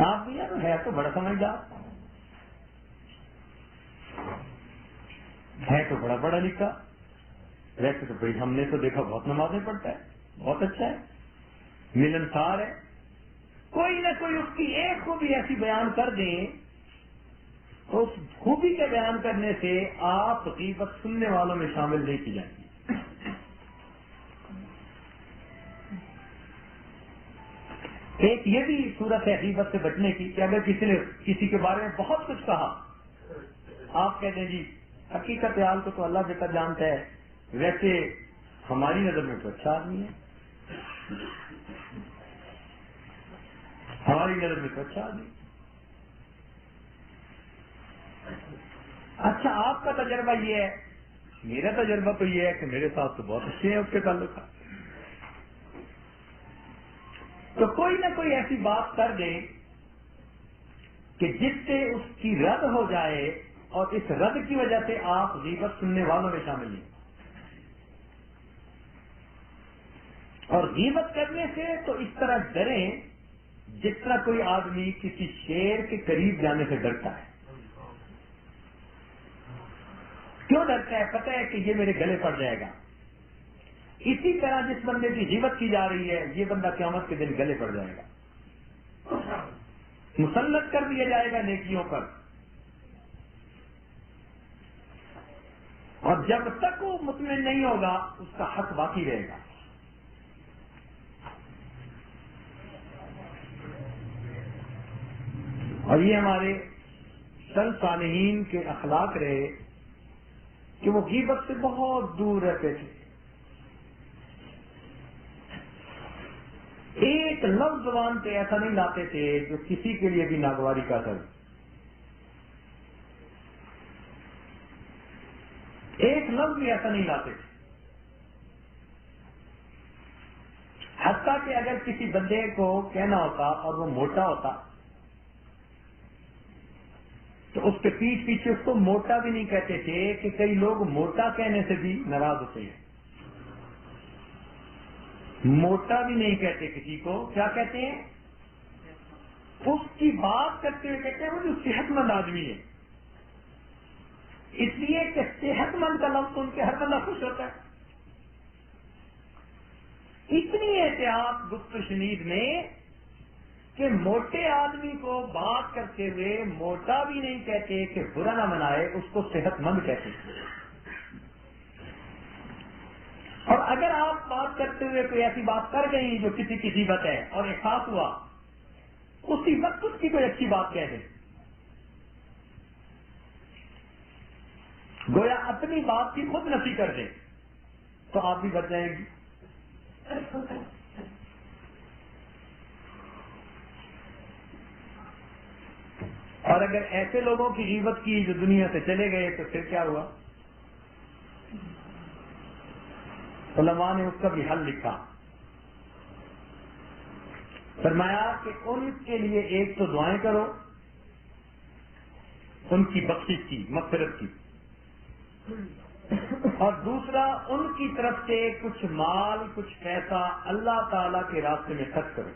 آپ بھی یار ہے تو بڑا سمجھدار، ہے تو بڑا پڑھا لکھا، ویسے تو بھائی ہم نے تو دیکھا بہت نمازیں پڑھتا ہے، بہت اچھا ہے، ملنسار ہے. کوئی نہ کوئی اس کی ایک خوبی ایسی بیان کر دیں تو اس خوبی کے بیان کرنے سے آپ غیبت سننے والوں میں شامل نہیں کی جائیں گی. ایک یہ بھی صورت ہے غیبت سے بچنے کی کہ اگر کسی نے کسی کے بارے میں بہت کچھ کہا، آپ کہتے ہیں جی حقیقت حال کو تو اللہ بہتر جانتا ہے، ویسے ہماری نظر میں تو اچھا آدمی ہے، ہماری نظر میں تو اچھا آدمی. اچھا آپ کا تجربہ یہ ہے، میرا تجربہ تو یہ ہے کہ میرے ساتھ تو بہت اچھے ہیں اس کے تعلقات. تو کوئی نہ کوئی ایسی بات کر دیں کہ جس سے اس کی رد ہو جائے اور اس رد کی وجہ سے آپ غیبت سننے والوں میں شامل ہیں. اور غیبت کرنے سے تو اس طرح ڈریں جس طرح کوئی آدمی کسی شیر کے قریب جانے سے ڈرتا ہے. کیوں ڈرتا ہے؟ پتہ ہے کہ یہ میرے گلے پڑ جائے گا. اسی طرح جس بندے کی غیبت کی جا رہی ہے یہ بندہ قیامت کے دن گلے پڑ جائے گا، مسلط کر دیا جائے گا نیکیوں پر، اور جب تک وہ مطمئن نہیں ہوگا اس کا حق باقی رہے گا. اور یہ ہمارے سلف صالحین کے اخلاق رہے کہ وہ غیبت سے بہت دور رہتے تھے. ایک لفظ زبان پہ ایسا نہیں لاتے تھے جو کسی کے لیے بھی ناگواری کا اثر، ایک لفظ بھی ایسا نہیں لاتے تھے. حتیٰ کہ اگر کسی بندے کو کہنا ہوتا اور وہ موٹا ہوتا تو اس کے پیچھے پیچھے اس کو موٹا بھی نہیں کہتے تھے کہ کئی لوگ موٹا کہنے سے بھی ناراض ہوتے ہیں. موٹا بھی نہیں کہتے کسی کو، کیا کہتے ہیں؟ اس کی بات کرتے ہوئے کہتے ہیں وہ جو صحت مند آدمی ہے، اس لیے کہ صحت مند کا لفظ ان کے ہر بندہ خوش ہوتا ہے. اتنی احتیاط گفت و شنید میں کہ موٹے آدمی کو بات کرتے ہوئے موٹا بھی نہیں کہتے کہ برا نہ منائے، اس کو صحت مند کہتے ہیں. اور اگر آپ بات کرتے ہوئے کوئی ایسی بات کر گئی جو کسی کی غیبت ہے اور احساس ہوا، اسی وقت اس کی کوئی اچھی بات کہہ دیں، گویا اپنی بات کی خود نفی کر دیں، تو آپ بھی بچ جائیں گی. اور اگر ایسے لوگوں کی غیبت کی جو دنیا سے چلے گئے تو پھر کیا ہوا؟ علماء نے اس کا بھی حل لکھا، فرمایا کہ ان کے لیے ایک تو دعائیں کرو ان کی بخشش کی، مغفرت کی، اور دوسرا ان کی طرف سے کچھ مال کچھ پیسہ اللہ تعالی کے راستے میں خرچ کرو،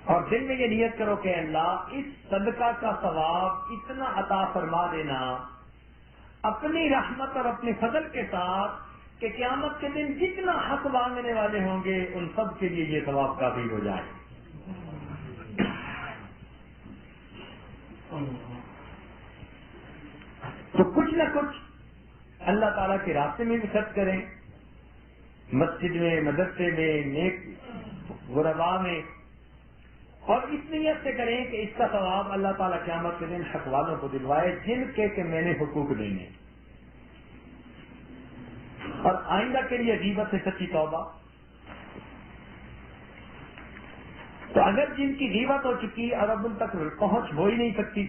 اور دل میں یہ نیت کرو کہ اللہ اس صدقہ کا ثواب اتنا عطا فرما دینا اپنی رحمت اور اپنے فضل کے ساتھ کہ قیامت کے دن جتنا حق مانگنے والے ہوں گے ان سب کے لیے یہ ثواب کافی ہو جائے. تو کچھ نہ کچھ اللہ تعالیٰ کے راستے میں بھی خرچ کریں، مسجد میں، مدرسے میں، نیک غربا میں، اور اس نیت سے کریں کہ اس کا ثواب اللہ تعالیٰ قیامت کے دن حق والوں کو دلوائے جن کے کہ میں نے حقوق دینے. اور آئندہ کے لیے غیبت سے سچی توبہ. تو اگر جن کی غیبت ہو چکی اور اب ان تک پہنچ ہو ہی نہیں سکتی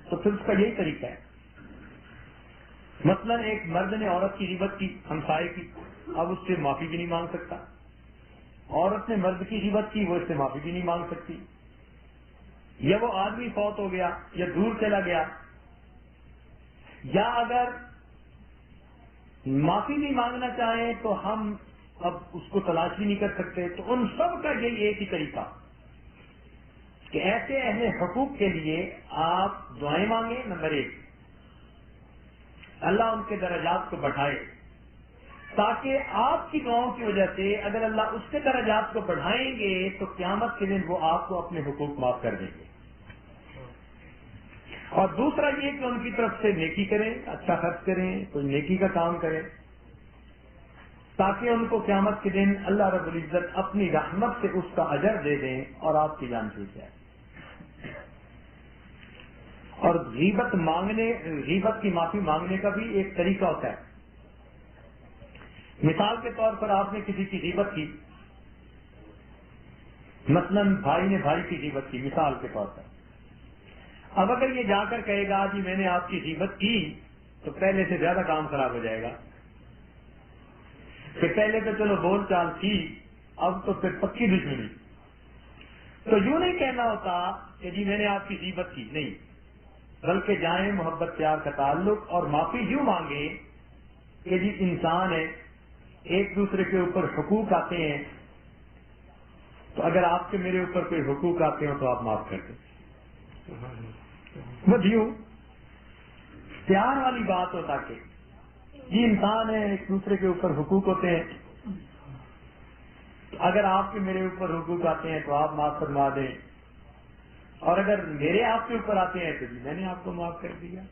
تو پھر اس کا یہی طریقہ ہے. مثلا ایک مرد نے عورت کی غیبت کی ہمسائے کی, اب اس سے معافی بھی نہیں مانگ سکتا. عورت نے مرد کی غیبت کی, وہ اس سے معافی بھی نہیں مانگ سکتی. یا وہ آدمی فوت ہو گیا یا دور چلا گیا, یا اگر معافی نہیں مانگنا چاہیں تو ہم اب اس کو تلاش بھی نہیں کر سکتے. تو ان سب کا یہی ایک ہی طریقہ کہ ایسے اہل حقوق کے لیے آپ دعائیں مانگیں. نمبر 1, اللہ ان کے درجات کو بڑھائے, تاکہ آپ کی دعاؤں کی وجہ سے اگر اللہ اس کے درجات کو بڑھائیں گے تو قیامت کے دن وہ آپ کو اپنے حقوق معاف کر دیں گے. اور دوسرا یہ کہ ان کی طرف سے نیکی کریں, اچھا خرچ کریں, کوئی نیکی کا کام کریں, تاکہ ان کو قیامت کے دن اللہ رب العزت اپنی رحمت سے اس کا اجر دے دیں اور آپ کی جان چھوٹ جائے. اور غیبت کی معافی مانگنے کا بھی ایک طریقہ ہوتا ہے. مثال کے طور پر آپ نے کسی کی غیبت کی, مثلا بھائی نے بھائی کی غیبت کی مثال کے طور پر. اب اگر یہ جا کر کہے گا جی میں نے آپ کی غیبت کی, تو پہلے سے زیادہ کام خراب ہو جائے گا. کہ پہلے تو چلو بول چال تھی, اب تو پھر پکی دشمنی. تو یوں نہیں کہنا ہوتا کہ جی میں نے آپ کی غیبت کی, نہیں, بلکہ جائیں محبت پیار کا تعلق اور معافی یوں مانگے کہ جی انسان ہے, ایک دوسرے کے اوپر حقوق آتے ہیں, تو اگر آپ کے میرے اوپر کوئی حقوق آتے ہوں تو آپ معاف کر دیں. وہ یوں پیار والی بات ہوتا کہ یہ انسان ہے, ایک دوسرے کے اوپر حقوق ہوتے ہیں, اگر آپ کے میرے اوپر حقوق آتے ہیں تو آپ معاف فرما دیں, اور اگر میرے آپ کے اوپر آتے ہیں تو جی میں نے آپ کو معاف کر دیا.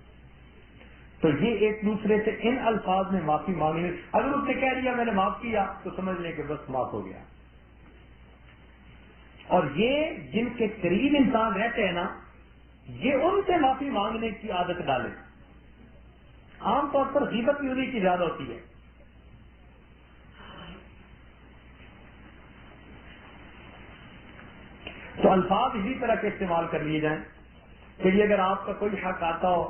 تو یہ ایک دوسرے سے ان الفاظ میں معافی مانگنے, اگر اس نے کہہ دیا میں نے معاف کیا تو سمجھ لیں کہ بس معاف ہو گیا. اور یہ جن کے قریب انسان رہتے ہیں نا, یہ ان سے معافی مانگنے کی عادت ڈالے. عام طور پر غیبت بھی انہیں کی زیادہ ہوتی ہے. تو الفاظ اسی طرح کے استعمال کر لیے جائیں کہ یہ اگر آپ کا کوئی حق آتا ہو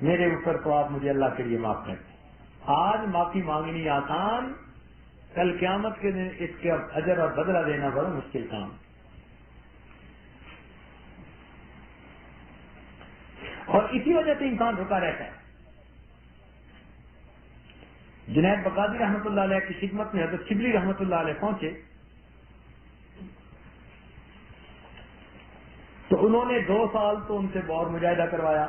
میرے اوپر تو آپ مجھے اللہ کے لیے معاف کر دیں. آج معافی مانگنی آسان, کل قیامت کے دن اس کے اجر اور بدلہ دینا بڑا مشکل کام. اور اسی وجہ سے انسان رکا رہتا ہے. جنید بغدادی رحمۃ اللہ علیہ کی خدمت میں حضرت شبلی رحمۃ اللہ علیہ پہنچے تو انہوں نے 2 سال تو ان سے بہت مجاہدہ کروایا.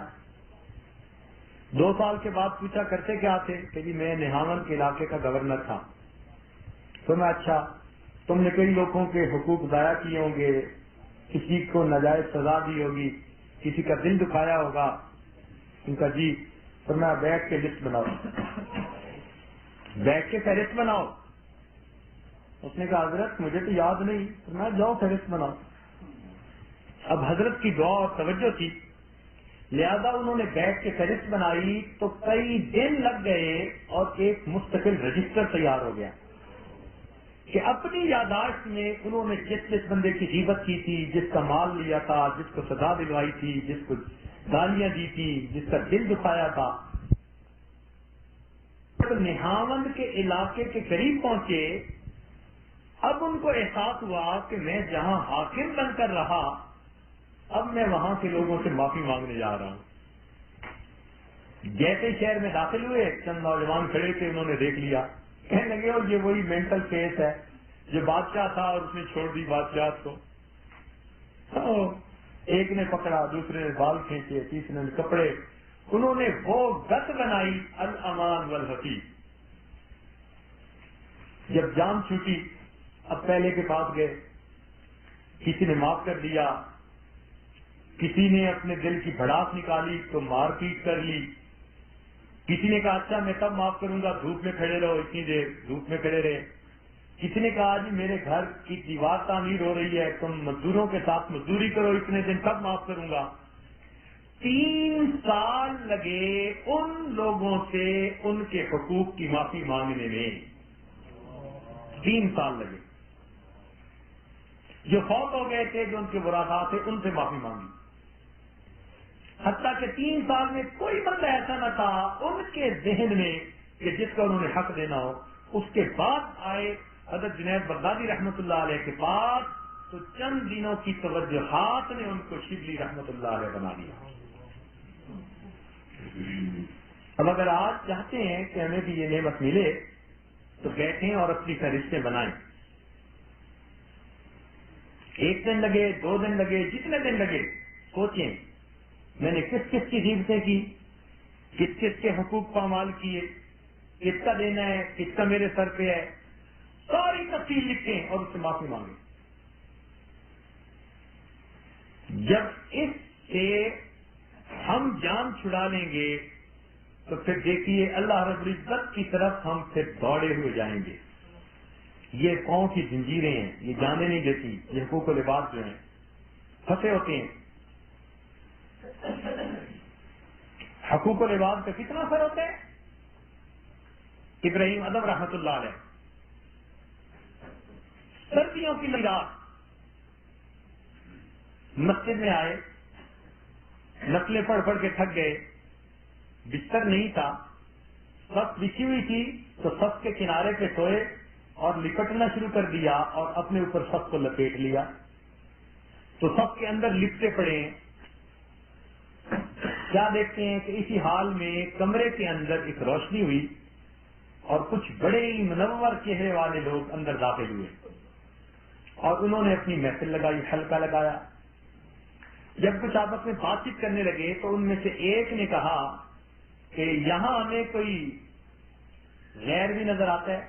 2 سال کے بعد پوچھا کرتے کیا تھے کہ جی میں نہاون کے علاقے کا گورنر تھا. تو میں اچھا تم نے کئی لوگوں کے حقوق ضائع کیے ہوں گے, کسی کو ناجائز سزا دی ہوگی, کسی کا دل دکھایا ہوگا. ان کا جی. تو میں بیٹھ کے لسٹ بناؤ, بیٹھ کے فہرست بناؤ. اس نے کہا حضرت مجھے تو یاد نہیں. تو میں جاؤ فہرست بناؤ. اب حضرت کی دعا اور توجہ تھی, لہذا انہوں نے بیٹھ کے فہرست بنائی تو کئی دن لگ گئے اور ایک مستقل رجسٹر تیار ہو گیا کہ اپنی یاداشت میں انہوں نے جس بندے کی غیبت کی تھی, جس کا مال لیا تھا, جس کو سزا دلوائی تھی, جس کو گالیاں دی تھی, جس کا دل دکھایا تھا. نہاوند کے علاقے کے قریب پہنچے, اب ان کو احساس ہوا کہ میں جہاں حاکم بن کر رہا اب میں وہاں کے لوگوں سے معافی مانگنے جا رہا ہوں. جیسے شہر میں داخل ہوئے, چند نوجوان کھڑے تھے, انہوں نے دیکھ لیا, کہنے لگے اور یہ وہی مینٹل کیس ہے جو بادشاہ تھا اور اس نے چھوڑ دی بادشاہ کو. ایک نے پکڑا, دوسرے نے بال کھینچے, تیسرے نے کپڑے. انہوں نے وہ گت بنائی الامان والحفیظ. جب جان چھوٹی اب پہلے کے پاس گئے, کسی نے معاف کر دیا, کسی نے اپنے دل کی بھڑاس نکالی تو مار پیٹ کر لی, کسی نے کہا اچھا میں تب معاف کروں گا دھوپ میں کھڑے رہو, اتنی دیر دھوپ میں کھڑے رہے. کسی نے کہا جی میرے گھر کی دیوار تعمیر ہو رہی ہے, تم مزدوروں کے ساتھ مزدوری کرو اتنے دن, تب معاف کروں گا. 3 سال لگے ان لوگوں سے ان کے حقوق کی معافی مانگنے میں، 3 سال لگے. جو فوت ہو گئے تھے، جو ان کے ورثاء تھے، ان سے معافی مانگی. حتیٰ کہ 3 سال میں کوئی بندہ ایسا نہ تھا ان کے ذہن میں کہ جس کا انہوں نے حق دینا ہو. اس کے بعد آئے حضرت جنید بغدادی رحمۃ اللہ علیہ کے پاس، تو چند دنوں کی توجہات نے ان کو شبلی رحمۃ اللہ علیہ بنا دیا. اب اگر آج چاہتے ہیں کہ ہمیں بھی یہ نعمت ملے تو بیٹھیں اور اپنی فہرستیں بنائیں. 1 دن لگے، 2 دن لگے، جتنے دن لگے، سوچیں میں نے کس کس کی خدمتیں کی، کس کس کے حقوق پامال کیے، کس کا دینا ہے، کس کا میرے سر پہ ہے، ساری تفصیل لکھیں اور اس سے معافی مانگیں. جب اس سے ہم جان چھڑا لیں گے تو پھر دیکھیے اللہ رب العزت کی طرف ہم پھر دوڑے ہوئے جائیں گے. یہ پاؤں کی زنجیریں ہیں، یہ جانے نہیں دیتی. یہ حقوق و لباس جو ہیں پھنسے ہوتے ہیں. حقوق و لباس کا کتنا اثر ہوتا ہے. ابراہیم ادم رحمۃ اللہ علیہ سردیوں کی رات مسجد میں آئے، نفلیں پڑھ پڑھ کے تھک گئے، بستر نہیں تھا، صف بچھی ہوئی تھی تو صف کے کنارے پہ سوئے اور لپٹنا شروع کر دیا اور اپنے اوپر صف کو لپیٹ لیا. تو صف کے اندر لپٹے پڑے ہیں. کیا دیکھتے ہیں کہ اسی حال میں کمرے کے اندر ایک روشنی ہوئی اور کچھ بڑے ہی منور چہرے والے لوگ اندر داخل ہوئے اور انہوں نے اپنی محفل لگائی، حلقہ لگایا. جب کچھ آپس میں بات چیت کرنے لگے تو ان میں سے ایک نے کہا کہ یہاں ہمیں کوئی غیر بھی نظر آتا ہے.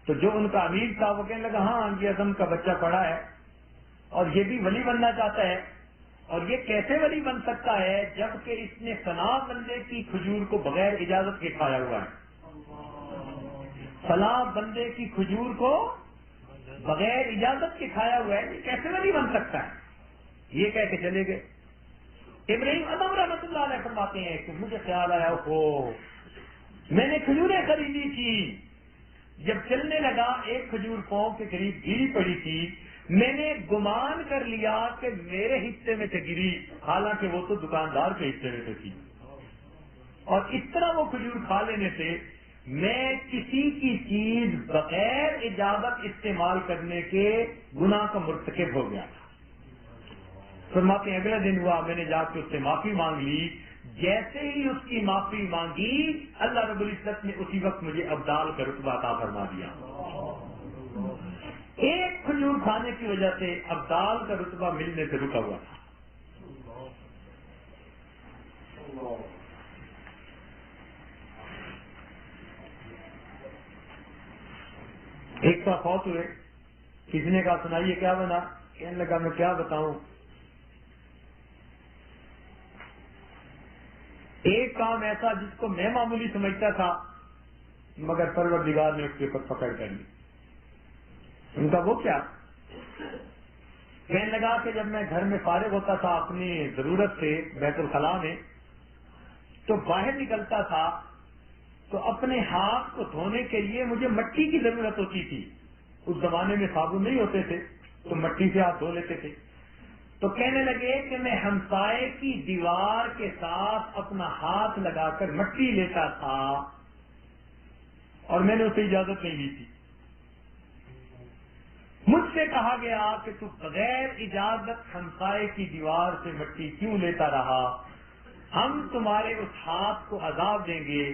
تو جو ان کا امیر تھا وہ کہنے لگا ہاں یہ اعظم کا بچہ پڑا ہے اور یہ بھی ولی بننا چاہتا ہے. اور یہ کیسے ولی بن سکتا ہے جبکہ اس نے فلاں بندے کی کھجور کو بغیر اجازت کے کھایا ہوا ہے. فلاں بندے کی کھجور کو بغیر اجازت کے کھایا ہوا ہے، یہ کیسے ولی بن سکتا ہے. یہ کہہ کے چلے گئے. ابراہیم ادم رحمۃ اللہ علیہ فرماتے ہیں کہ مجھے خیال آیا میں نے کھجوریں خریدی تھی، جب چلنے لگا ایک کھجور پاؤں کے قریب گری پڑی تھی، میں نے گمان کر لیا کہ میرے حصے میں سے گری، حالانکہ وہ تو دکاندار کے حصے میں سے تھی. اور اس طرح وہ کھجور کھا لینے سے میں کسی کی چیز بغیر اجازت استعمال کرنے کے گناہ کا مرتکب ہو گیا تھا. فرماتے ہیں اگلا دن ہوا، میں نے جا کے اس سے معافی مانگ لی. جیسے ہی اس کی معافی مانگی اللہ رب العزت نے اسی وقت مجھے ابدال کا رتبہ عطا فرما دیا. ایک کھجور کھانے کی وجہ سے ابدال کا رتبہ ملنے سے رکا ہوا تھا. ایک تو فوت ہوئے، کسی نے کہا سنائیے کیا بنا، کہنے لگا میں کیا بتاؤں. ایک کام ایسا جس کو میں معمولی سمجھتا تھا مگر پروردگار نے اس کے اوپر پکڑ کر لی. ان کا وہ کیا، کہنے لگا کہ جب میں گھر میں فارغ ہوتا تھا اپنی ضرورت سے بیت الخلاء میں تو باہر نکلتا تھا تو اپنے ہاتھ کو دھونے کے لیے مجھے مٹی کی ضرورت ہوتی تھی. اس زمانے میں صابن نہیں ہوتے تھے تو مٹی سے ہاتھ دھو لیتے تھے. تو کہنے لگے کہ میں ہمسائے کی دیوار کے ساتھ اپنا ہاتھ لگا کر مٹی لیتا تھا اور میں نے اسے اجازت نہیں دی تھی. مجھ سے کہا گیا کہ تو بغیر اجازت ہمسائے کی دیوار سے مٹی کیوں لیتا رہا، ہم تمہارے اس ہاتھ کو عذاب دیں گے.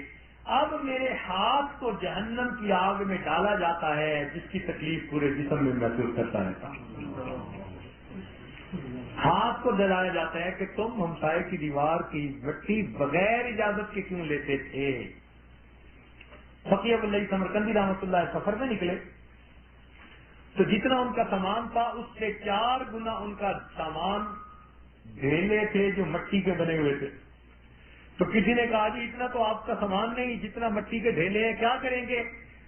اب میرے ہاتھ کو جہنم کی آگ میں ڈالا جاتا ہے جس کی تکلیف پورے جسم میں محسوس کرتا رہتا. ہاتھ کو ڈلایا جاتا ہے کہ تم ہمسائے کی دیوار کی مٹی بغیر اجازت کے کیوں لیتے تھے. فقیہ اللہ سمرقندی رحمۃ اللہ سفر میں نکلے تو جتنا ان کا سامان تھا اس سے 4 گنا ان کا سامان ڈھیلے تھے جو مٹی کے بنے ہوئے تھے. تو کسی نے کہا جی اتنا تو آپ کا سامان نہیں، جتنا مٹی کے ڈھیلے ہیں کیا کریں گے.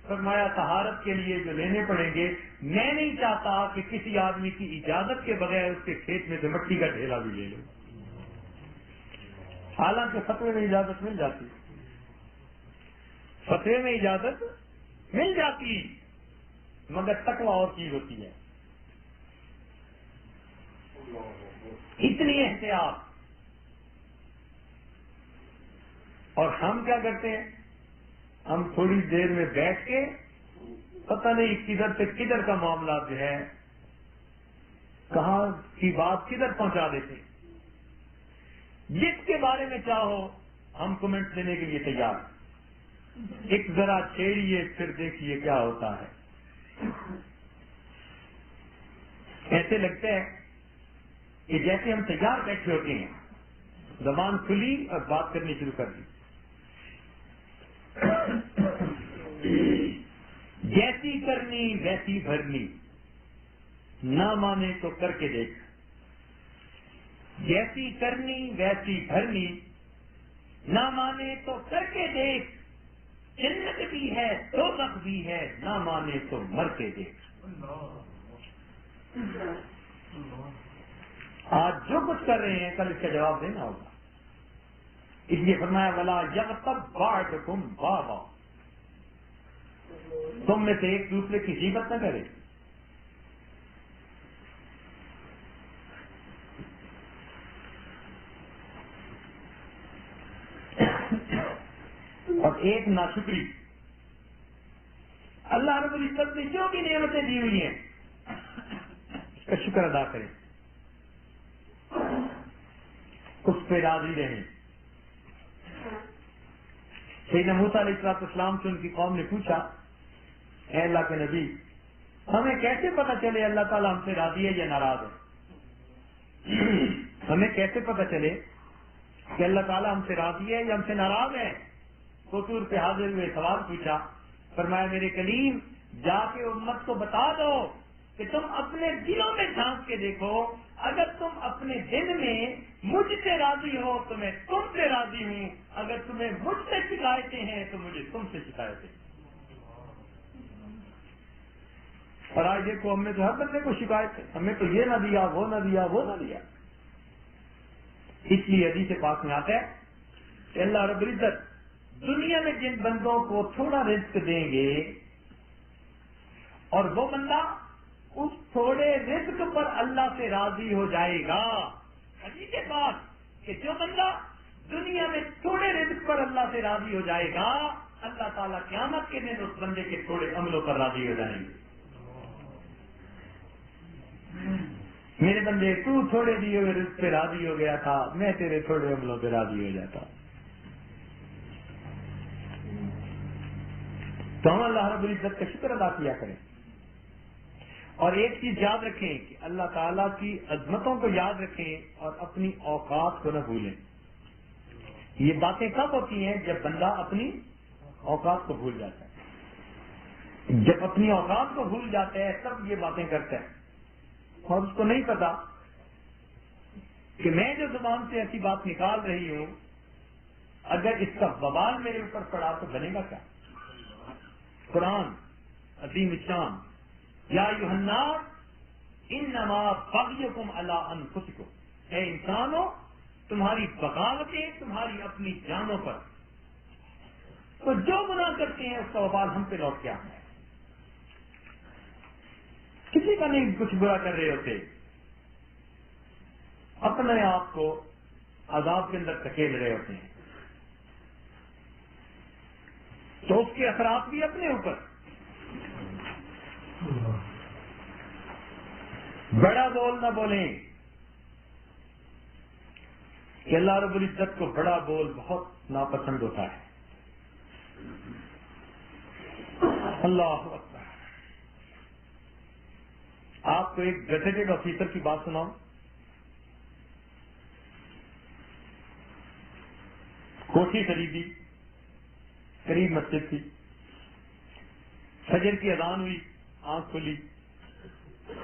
فرمایا طہارت کے لیے جو لینے پڑیں گے. میں نہیں چاہتا کہ کسی آدمی کی اجازت کے بغیر اس کے کھیت میں سے مٹی کا ڈھیلا بھی لے لوں. حالانکہ فتوے میں اجازت مل جاتی، فتوے میں اجازت مل جاتی، مگر تقویٰ اور چیز ہوتی ہے. اتنی احتیاط. اور ہم کیا کرتے ہیں؟ ہم تھوڑی دیر میں بیٹھ کے پتہ نہیں کدھر سے کدھر کا معاملہ جو ہے، کہاں کی بات کدھر پہنچا دیتے. جس کے بارے میں چاہو ہم کمنٹ دینے کے لیے تیار. ایک ذرا چھیڑیے پھر دیکھیے کیا ہوتا ہے. ایسے لگتا ہے کہ جیسے ہم تیار بیٹھے ہوتے ہیں، زبان کھلی اور بات کرنی شروع کر دی. جیسی کرنی ویسی بھرنی، نہ مانے تو کر کے دیکھ. جیسی کرنی ویسی بھرنی، نہ مانے تو کر کے دیکھ. جنت بھی ہے دوزخ بھی ہے، نہ مانے تو مر کے دیکھ. آج جو کچھ کر رہے ہیں کل اس کا جواب دینا ہوگا. اس لیے فرمایا ولا یغتب بعضکم بعضا، تم میں سے ایک دوسرے کی غیبت نہ کرے. اور ایک ناشکری، اللہ رب العزت نے جو بھی نعمتیں دی ہوئی ہیں اس کا شکر ادا کریں، اس پہ راضی رہیں. سیدنا موسیٰ علیہ السلام سے ان کی قوم نے پوچھا، اے اللہ کے نبی، ہمیں کیسے پتہ چلے اللہ تعالیٰ ہم سے راضی ہے یا ناراض ہے؟ ہمیں کیسے پتہ چلے کہ اللہ تعالیٰ ہم سے راضی ہے یا ہم سے ناراض ہے؟ حضور پہ حاضر ہوئے سوال پوچھا. فرمایا میرے کلیم، جا کے امت کو بتا دو کہ تم اپنے دلوں میں جھانک کے دیکھو، اگر تم اپنے دل میں مجھ سے راضی ہو تو میں تم سے راضی ہوں، اگر تمہیں مجھ سے شکایتیں ہیں تو مجھے تم سے شکایتیں. اور آج دیکھو ہم نے تو ہر بندے کو شکایت ہے، ہمیں تو یہ نہ دیا، وہ نہ دیا، وہ نہ دیا. اس لیے حدیث پاک میں آتا ہے کہ اللہ رب العزت دنیا میں جن بندوں کو تھوڑا رزق دیں گے اور وہ بندہ اس تھوڑے رزق پر اللہ سے راضی ہو جائے گا. حدیث کے بعد کہ جو بندہ دنیا میں تھوڑے رزق پر اللہ سے راضی ہو جائے گا، اللہ تعالیٰ قیامت کے دن اس بندے کے تھوڑے عملوں پر راضی ہو جائیں گے. میرے بندے تو تھوڑے دیے ہوئے رزق پہ راضی ہو گیا تھا، میں تیرے تھوڑے عملوں پہ راضی ہو جاتا. تو ہم اللہ رب العزت کا شکر ادا کیا کریں. اور ایک چیز یاد رکھیں کہ اللہ تعالیٰ کی عظمتوں کو یاد رکھیں اور اپنی اوقات کو نہ بھولیں. یہ باتیں کب ہوتی ہیں؟ جب بندہ اپنی اوقات کو بھول جاتا ہے. جب اپنی اوقات کو بھول جاتا ہے تب یہ باتیں کرتا ہے اور اس کو نہیں پتا کہ میں جو زبان سے ایسی بات نکال رہی ہوں، اگر اس کا وبال میرے اوپر پڑا تو بنے گا کیا. قرآن عظیم الشان، یا ایھا الناس انما بغیکم علی انفسکم، اے انسانوں تمہاری بغاوتیں تمہاری اپنی جانوں پر، تو جو گناہ کرتے ہیں اس کا وبال ہم پہ لوٹ کے آتا ہے. کسی کا نہیں کچھ برا کر رہے ہوتے، اپنے آپ کو عذاب کے اندر دھکیل رہے ہوتے ہیں، تو اس کے اثرات بھی اپنے اوپر. بڑا بول نہ بولیں کہ اللہ رب العزت کو بڑا بول بہت ناپسند ہوتا ہے. اللہ اکبر. آپ کو ایک گزٹڈ آفیسر کی بات سناؤں. کوٹھی خریدی، قریب مسجد تھی، فجر کی اذان ہوئی، آنکھ کھلی،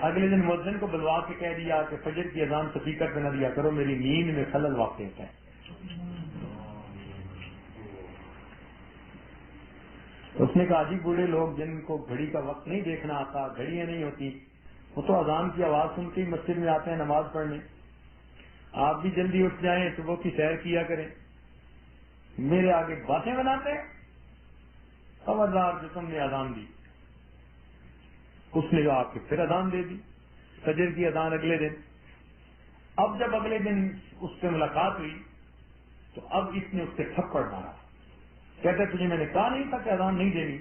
اگلے دن مؤذن کو بلوا کے کہہ دیا کہ فجر کی اذان سپیکر پہ نہ دیا کرو، میری نیند میں خلل واقع ہوتا ہے. اس نے کہا جی بوڑھے لوگ جن کو گھڑی کا وقت نہیں دیکھنا آتا، گھڑیاں نہیں ہوتی، وہ تو اذان کی آواز سن کے ہی مسجد میں آتے ہیں نماز پڑھنے. آپ بھی جلدی اٹھ جائیں صبح کی سیر کیا کریں، میرے آگے باتیں بناتے ہیں۔ خبردار جو تم نے اذان دی، اس نے آ کے پھر اذان دے دی، فجر کی اذان اگلے دن۔ اب جب اگلے دن اس سے ملاقات ہوئی تو اب اس نے اس سے تھپڑ مارا، کہتا تجھے میں نے کہا نہیں تھا کہ اذان نہیں دینی۔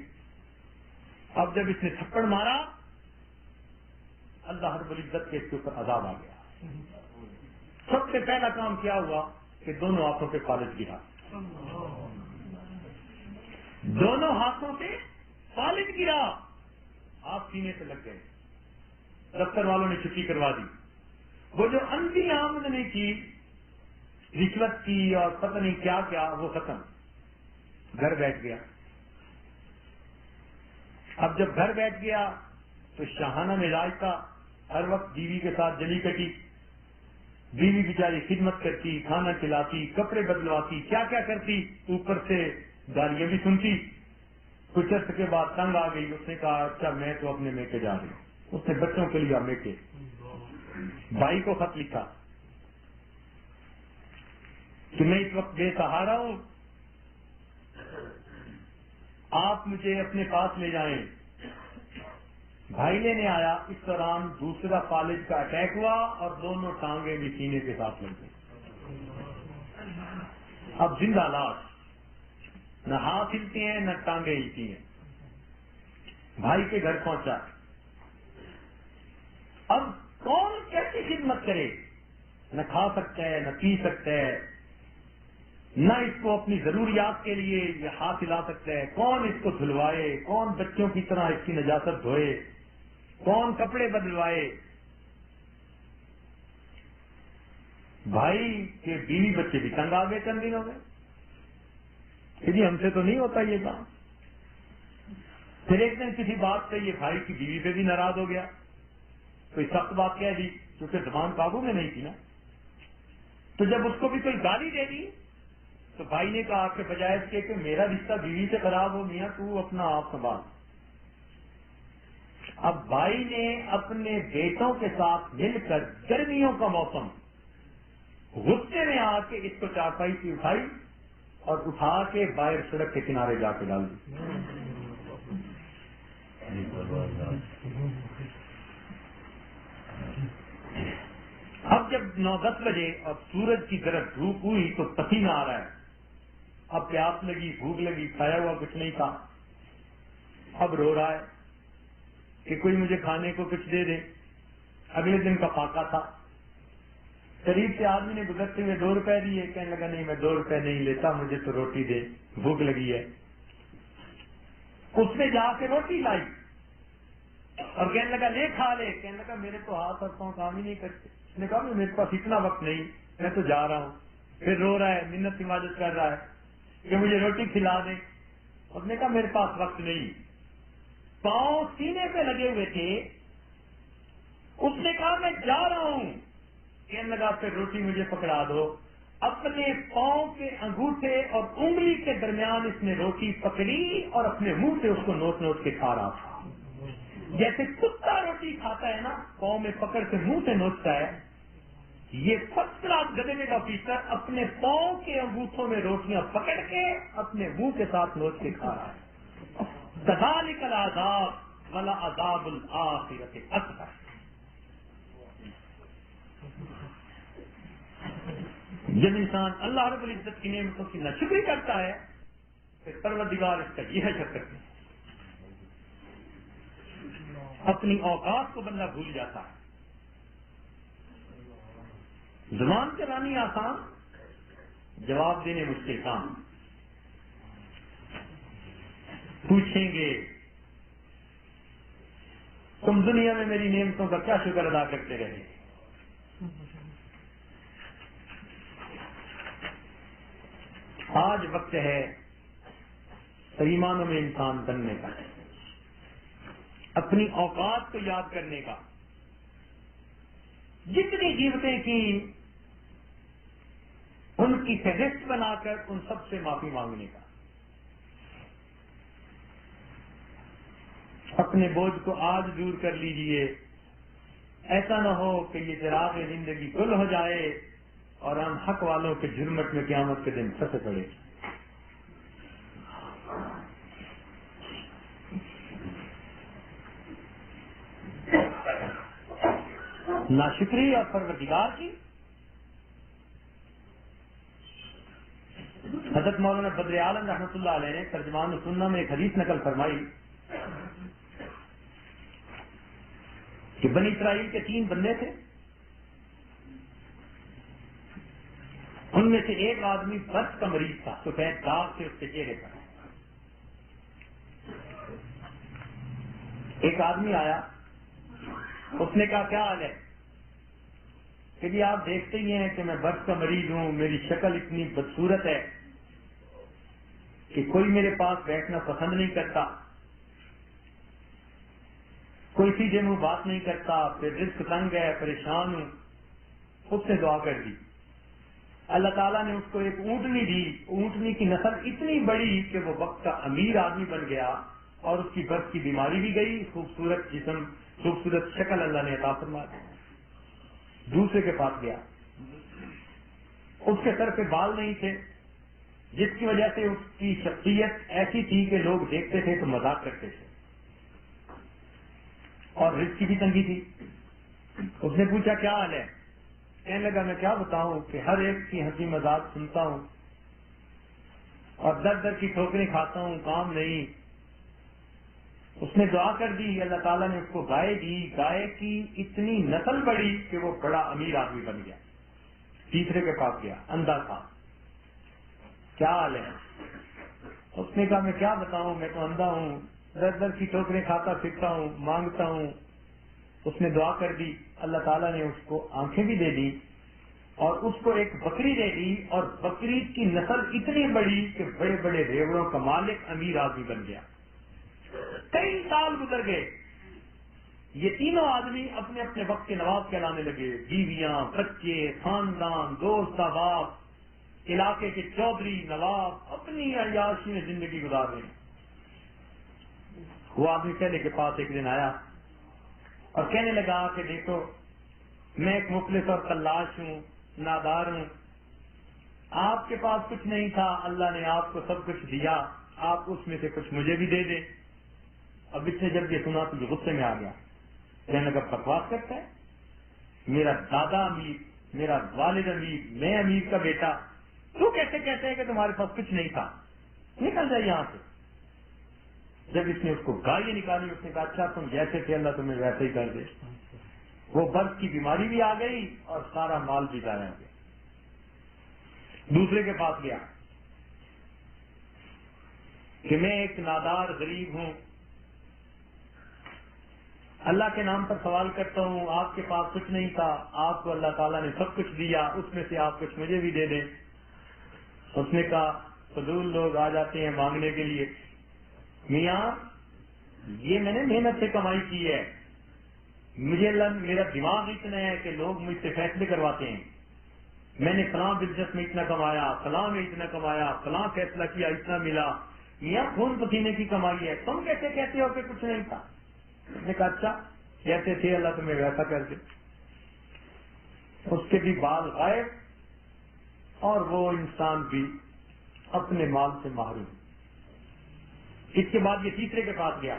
اب جب اس نے تھپڑ مارا، اللہ رب العزت کے اس کے اوپر عذاب آ گیا۔ سب سے پہلا کام کیا ہوا کہ دونوں ہاتھوں پہ فالج گرا، دونوں ہاتھوں پہ فالج گرا، آپ سینے سے لگ گئے۔ دفتر والوں نے چھٹی کروا دی۔ وہ جو اندھی آمدنی کی، رشوت کی اور پتہ نہیں کیا کیا، وہ ختم، گھر بیٹھ گیا۔ اب جب گھر بیٹھ گیا تو شاہانہ مزاج کا، ہر وقت بیوی کے ساتھ جلی کٹی، بیوی بیچاری خدمت کرتی، کھانا کھلاتی، کپڑے بدلواتی، کیا کیا کرتی، اوپر سے گالیاں بھی سنتی۔ کچھ عرصے کے بعد تنگ آ گئی، اس نے کہا اچھا میں تو اپنے میکے جا رہی ہوں۔ اس نے بچوں کے لیے میکے، بھائی کو خط لکھا کہ میں اس وقت بے سہارا ہوں، آپ مجھے اپنے پاس لے جائیں۔ بھائی لینے آیا، اس دوران دوسرا فالج کا اٹیک ہوا اور دونوں ٹانگیں بھی سینے کے ساتھ لگ گئی۔ اب زندہ لاش، نہ ہاتھ ہلتے ہیں نہ ٹانگیں ہلتی ہیں۔ بھائی کے گھر پہنچا، اب کون کیسی خدمت کرے؟ نہ کھا سکتا ہے نہ پی سکتا ہے، نہ اس کو اپنی ضروریات کے لیے یہ ہاتھ ہلا سکتا ہے۔ کون اس کو دھلوائے؟ کون بچوں کی طرح اس کی نجاست دھوئے؟ کون کپڑے بدلوائے؟ بھائی کے بیوی بچے بھی تنگ آ گئے چند دنوں میں کہ جی ہم سے تو نہیں ہوتا یہ کام۔ پھر ایک دن کسی بات سے یہ بھائی کی بیوی پہ بھی ناراض ہو گیا، کوئی سخت بات کہہ دی کیونکہ زبان قابو میں نہیں تھی نا۔ تو جب اس کو بھی کوئی گالی دے دی تو بھائی نے کہا کہ بجائے اس کے کہ میرا رشتہ بیوی سے خراب ہو، میاں تو اپنا آپ سنبھال۔ اب بھائی نے اپنے بیٹوں کے ساتھ مل کر گرمیوں کا موسم غصے میں آ کے اس کو چارپائی سے اٹھائی اور اٹھا کے باہر سڑک کے کنارے جا کے ڈال دی۔ اب جب 9-10 بجے اور سورج کی طرف دھوپ ہوئی تو پسینہ آ رہا ہے، اب پیاس لگی، بھوک لگی، کھایا ہوا کچھ نہیں تھا، اب رو رہا ہے کہ کوئی مجھے کھانے کو کچھ دے دے۔ اگلے دن کا فاقہ تھا، قریب سے آدمی نے گزرتے ہوئے 2 روپے دیے، کہنے لگا نہیں میں 2 روپے نہیں لیتا، مجھے تو روٹی دے، بھوک لگی ہے۔ اس نے جا کے روٹی لائی اور کہنے لگا لے کھا لے، کہنے لگا میرے تو ہاتھ اور پاؤں کام ہی نہیں کرتے۔ اس نے کہا میرے پاس اتنا وقت نہیں، میں تو جا رہا ہوں۔ پھر رو رہا ہے، منت سماجت کر رہا ہے کہ مجھے روٹی کھلا دے۔ اس نے کہا میرے پاس وقت نہیں، پاؤں سینے پہ لگے ہوئے تھے۔ اس نے کہا میں جا رہا ہوں، کہنے لگا پھر روٹی مجھے پکڑا دو۔ اپنے پاؤں کے انگوٹھے اور انگلی کے درمیان اس نے روٹی پکڑی اور اپنے منہ سے اس کو نوچ نوچ کے کھا رہا تھا، جیسے کتا روٹی کھاتا ہے نا، پاؤں میں پکڑ کے منہ سے نوچتا ہے۔ یہ فرسٹ کلاس گدھے کا آفیسر اپنے پاؤں کے انگوٹھوں میں روٹیاں پکڑ کے اپنے منہ کے ساتھ نوچ کے کھا رہا ہے۔ کذالک العذاب ولعذاب الآخرۃ اکبر۔ جب انسان اللہ رب العزت کی نعمتوں کی ناشکری کرتا ہے پھر پروردگار اس کا یہ حشر کرتے ہیں۔ اپنی اوقات کو بندہ بھول جاتا ہے۔ زبان چلانی آسان، جواب دینے مشکل کام۔ پوچھیں گے تم دنیا میں میری نعمتوں کا کیا شکر ادا کرتے رہے؟ آج وقت ہے ایمانوں میں انسان بننے کا، اپنی اوقات کو یاد کرنے کا، جتنی قیمتیں کی ان کی فہرست بنا کر ان سب سے معافی مانگنے کا، اپنے بوجھ کو آج دور کر لیجئے۔ ایسا نہ ہو کہ یہ چراغ زندگی گل ہو جائے اور ہم حق والوں کے جرمٹ میں قیامت کے دن پھنسے پڑے. ناشکری اور پروردگار کی. حضرت مولانا بدر عالم رحمۃ اللہ علیہ نے ترجمان السنہ میں ایک حدیث نقل فرمائی کہ بنی اسرائیل کے 3 بندے تھے. ان میں سے ایک آدمی برس کا مریض تھا, سفید داغ سے اس کے چہرے پر. ایک آدمی آیا, اس نے کہا کیا حال ہے؟ کہ جی آپ دیکھتے ہی ہیں کہ میں برس کا مریض ہوں, میری شکل اتنی بدصورت ہے کہ کوئی میرے پاس بیٹھنا پسند نہیں کرتا, کوئی سیدھے منہ بات نہیں کرتا, پھر رزق تنگ ہے, پریشان ہوں. اس نے دعا کر دی. اللہ تعالیٰ نے اس کو ایک اونٹنی دی. اونٹنی کی نسل اتنی بڑی کہ وہ وقت کا امیر آدمی بن گیا, اور اس کی برس کی بیماری بھی گئی. خوبصورت جسم, خوبصورت شکل اللہ نے عطا فرما دی. دوسرے کے پاس گیا, اس کے سر پہ بال نہیں تھے, جس کی وجہ سے اس کی شخصیت ایسی تھی کہ لوگ دیکھتے تھے تو مذاق کرتے تھے, اور رزق کی بھی تنگی تھی. اس نے پوچھا کیا حال ہے؟ کہنے لگا میں کیا بتاؤں کہ ہر ایک کی ہنسی مذاق سنتا ہوں اور در در کی ٹھوکریں کھاتا ہوں, کام نہیں. اس نے دعا کر دی, اللہ تعالیٰ نے اس کو گائے دی. گائے کی اتنی نسل بڑی کہ وہ بڑا امیر آدمی بن گیا. تیسرے کے پاس گیا, اندھا تھا. کیا حال ہے؟ اس نے کہا میں کیا بتاؤں, میں تو اندھا ہوں, در در کی ٹھوکریں کھاتا پھرتا ہوں, مانگتا ہوں. اس نے دعا کر دی, اللہ تعالیٰ نے اس کو آنکھیں بھی دے دی اور اس کو ایک بکری دے دی, اور بکری کی نسل اتنی بڑی کہ بڑے بڑے ریوڑوں کا مالک امیر آدمی بن گیا. کئی سال گزر گئے. یہ تینوں آدمی اپنے اپنے وقت کے نواب کہلانے لگے. بیویاں, بچے, خاندان, دوست احباب, علاقے کے چودھری, نواب اپنی عیاشی میں زندگی گزار رہے ہیں. وہ آدمی پہلے کے پاس ایک دن آیا اور کہنے لگا کہ دیکھو میں ایک مفلس اور تلاش ہوں, نادار ہوں. آپ کے پاس کچھ نہیں تھا, اللہ نے آپ کو سب کچھ دیا, آپ اس میں سے کچھ مجھے بھی دے دیں. اب اس نے جب یہ سنا تو غصے میں آ گیا. کہنے لگا بکواس کرتا ہے, میرا دادا امیر, میرا والد امیر, میں امیر کا بیٹا, تو کیسے کہتے ہیں کہ تمہارے پاس کچھ نہیں تھا, نکل جائے یہاں سے. جب اس نے اس کو گالی نکالی, اس نے کہا اچھا تم جیسے تھے اللہ تمہیں ویسے ہی کر دے. وہ برس کی بیماری بھی آ گئی اور سارا مال بھی ضائع ہو گیا. دوسرے کے پاس گیا کہ میں ایک نادار غریب ہوں, اللہ کے نام پر سوال کرتا ہوں, آپ کے پاس کچھ نہیں تھا, آپ کو اللہ تعالیٰ نے سب کچھ دیا, اس میں سے آپ کچھ مجھے بھی دے دیں. اس نے کہا فضول لوگ آ جاتے ہیں مانگنے کے لیے, میاں یہ میں نے محنت سے کمائی کی ہے, مجھے اللہ میرا دماغ اتنا ہے کہ لوگ مجھ سے فیصلے کرواتے ہیں, میں نے فلاں بزنس میں اتنا کمایا, فلاں میں اتنا کمایا, فلاں فیصلہ کیا اتنا ملا. میاں خون پسینے کی کمائی ہے, تم کیسے کہتے ہو کہ کچھ نہیں تھا؟ اس نے کہا اچھا کہتے تھے اللہ تمہیں ویسا کر دے. اس کے بھی بال غائب اور وہ انسان بھی اپنے مال سے محروم. اس کے بعد یہ تیسرے کے پاس گیا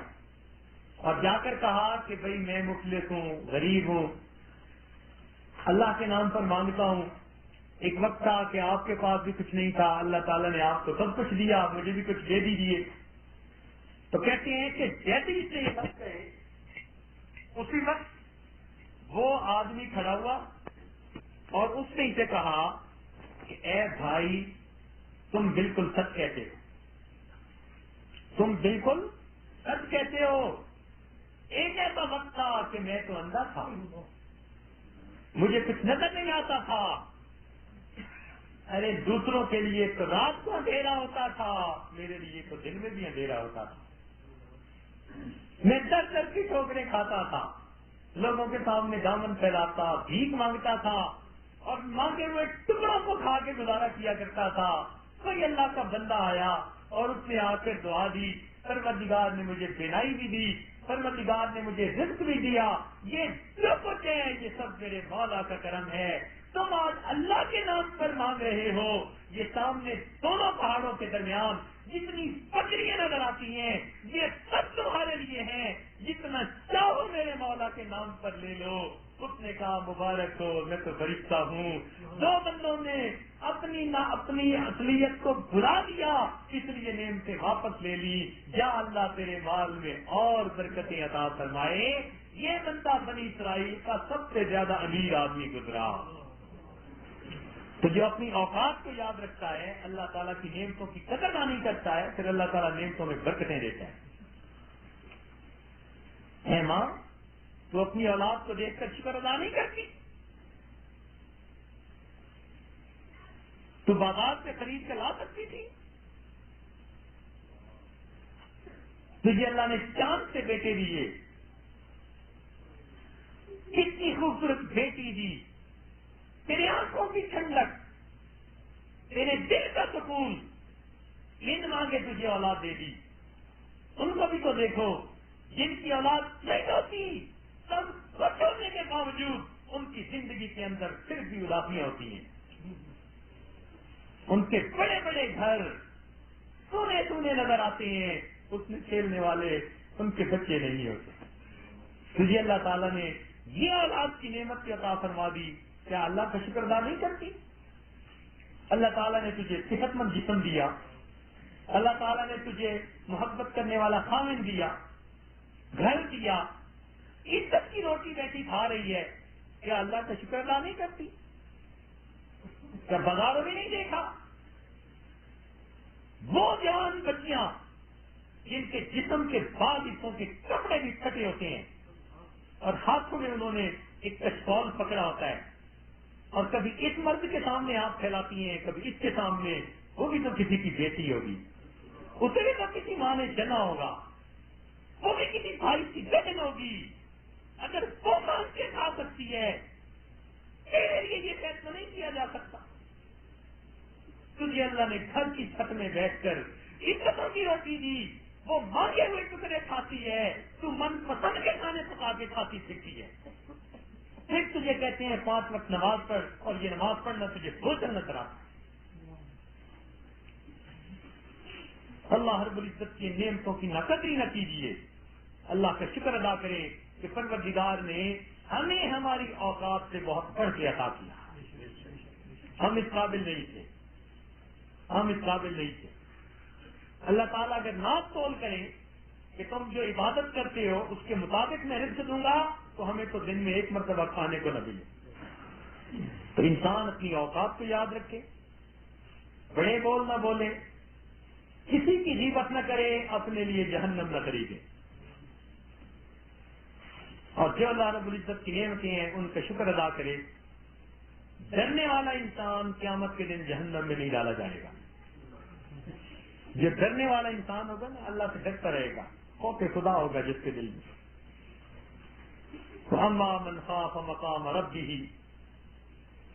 اور جا کر کہا کہ بھئی میں مفلس ہوں, غریب ہوں, اللہ کے نام پر مانگتا ہوں. ایک وقت تھا کہ آپ کے پاس بھی کچھ نہیں تھا, اللہ تعالیٰ نے آپ کو سب کچھ دیا, مجھے بھی کچھ دے دیجیے. تو کہتے ہیں کہ جیسے ہی سے یہ بات کہے اسی وقت وہ آدمی کھڑا ہوا اور اس نے اسے کہا کہ اے بھائی تم بالکل سچ کہتے ہو, تم بالکل سچ کہتے ہو. ایک ایسا وقت تھا کہ میں تو اندھا تھا, مجھے کچھ نظر نہیں آتا تھا. ارے دوسروں کے لیے تو رات کو اندھیرا ہوتا تھا, میرے لیے تو دن میں بھی اندھیرا ہوتا تھا. میں در در کی ٹھوکریں کھاتا تھا, لوگوں کے سامنے دامن پھیلاتا, بھیک مانگتا تھا اور مانگے ہوئے ٹکڑوں کو کھا کے گزارا کیا کرتا تھا. کوئی اللہ کا بندہ آیا اور اس نے آ کر دعا دی, پروردگار نے مجھے بینائی بھی دی, پروردگار نے مجھے رزق بھی دیا, یہ جو کچھ ہے یہ سب میرے مولا کا کرم ہے. تم آج اللہ کے نام پر مانگ رہے ہو، یہ سامنے دونوں پہاڑوں کے درمیان جتنی بکریاں نظر آتی ہیں یہ سب تمہارے لیے ہیں، جتنا چاہو میرے مولا کے نام پر لے لو۔ اس نے کہا مبارک ہو، میں تو فرشتہ ہوں۔ دو بندوں نے اپنی اصلیت کو بھلا دیا، اس لیے نعمتیں واپس لے لی۔ یا اللہ تیرے مال میں اور برکتیں عطا فرمائے۔ یہ بندہ بنی اسرائیل کا سب سے زیادہ امیر آدمی گزرا۔ تو جو اپنی اوقات کو یاد رکھتا ہے، اللہ تعالیٰ کی نعمتوں کی قدر نہیں کرتا ہے، پھر اللہ تعالیٰ نعمتوں میں برکتیں دیتا ہے۔ اے ماں، تو اپنی اولاد کو دیکھ کر شکر ادا نہیں کرتی؟ تو بازار سے خرید کے لا سکتی تھی؟ تجھے اللہ نے چاند سے بیٹے دیے، کتنی خوبصورت بیٹی دی، تیرے آنکھوں کی ٹھنڈک، تیرے دل کا سکون، ان مانگے تجھے اولاد دے دی۔ ان کو بھی تو دیکھو جن کی اولاد نہیں ہوتی، سب کچھ ہونے کے باوجود ان کی زندگی کے اندر پھر بھی اداسیاں ہوتی ہیں۔ ان کے بڑے بڑے گھر سونے سونے نظر آتے ہیں، اس میں کھیلنے والے ان کے بچے نہیں ہوتے۔ تجھے اللہ تعالیٰ نے یہ اولاد کی نعمت کی عطا فرما دی، کیا اللہ کا شکر ادا نہیں کرتی؟ اللہ تعالیٰ نے تجھے صحت مند جسم دیا، اللہ تعالیٰ نے تجھے محبت کرنے والا خامن دیا، گھر دیا، عزت کی روٹی بیٹھی کھا رہی ہے، کیا اللہ کا شکر ادا نہیں کرتی؟ کیا بازاروں میں نہیں دیکھا وہ جوان بچیاں جن کے جسم کے بعض حصوں کے کپڑے بھی پھٹے ہوتے ہیں اور ہاتھوں میں انہوں نے ایک کشکول پکڑا ہوتا ہے، اور کبھی اس مرد کے سامنے ہاتھ پھیلاتی ہیں، کبھی اس کے سامنے، وہ بھی تو کسی کی بیٹی ہوگی، اسے بھی تو کسی ماں نے جنا ہوگا، وہ بھی کسی بھائی کی بہن ہوگی۔ اگر وہ مانگ کے کھا سکتی ہے، تیرے لیے یہ فیصلہ نہیں کیا جا سکتا؟ تجھے اللہ نے گھر کی چھت میں بیٹھ کر عزتوں کی روٹی دی، وہ مانگے ہوئے ٹکڑے کھاتی ہے، تو من پسند کے کھانے پکا کے کھاتی سیکھتی ہے۔ پھر تجھے کہتے ہیں 5 وقت نماز پڑھ، اور یہ نماز پڑھنا تجھے بوجھل نظر آتا ہے۔ اللہ رب العزت کی نعمتوں کی ناقدری نہ کیجیے، اللہ کا شکر ادا کرے کہ پروردگار نے ہمیں ہماری اوقات سے بہت بڑھ کے عطا کیا۔ ہم اس قابل نہیں تھے، ہم اس قابل نہیں تھے۔ اللہ تعالیٰ اگر ناپ تول کرے کہ تم جو عبادت کرتے ہو اس کے مطابق میں رزق دوں گا، تو ہمیں تو دن میں 1 مرتبہ کھانے کو نہ ملے۔ تو انسان اپنی اوقات کو یاد رکھے، بڑے بول نہ بولے، کسی کی غیبت نہ کرے، اپنے لیے جہنم نہ خریدے، اور جو اللہ رب العزت کی نعمتیں ہیں ان کا شکر ادا کرے۔ ڈرنے والا انسان قیامت کے دن جہنم میں نہیں ڈالا جائے گا۔ جو ڈرنے والا انسان ہوگا نا، اللہ سے ڈرتا رہے گا، خوف خدا ہوگا جس کے دل میں۔ فَأَمَّا مَنْ خَافَ مَقَامَ رَبِّهِ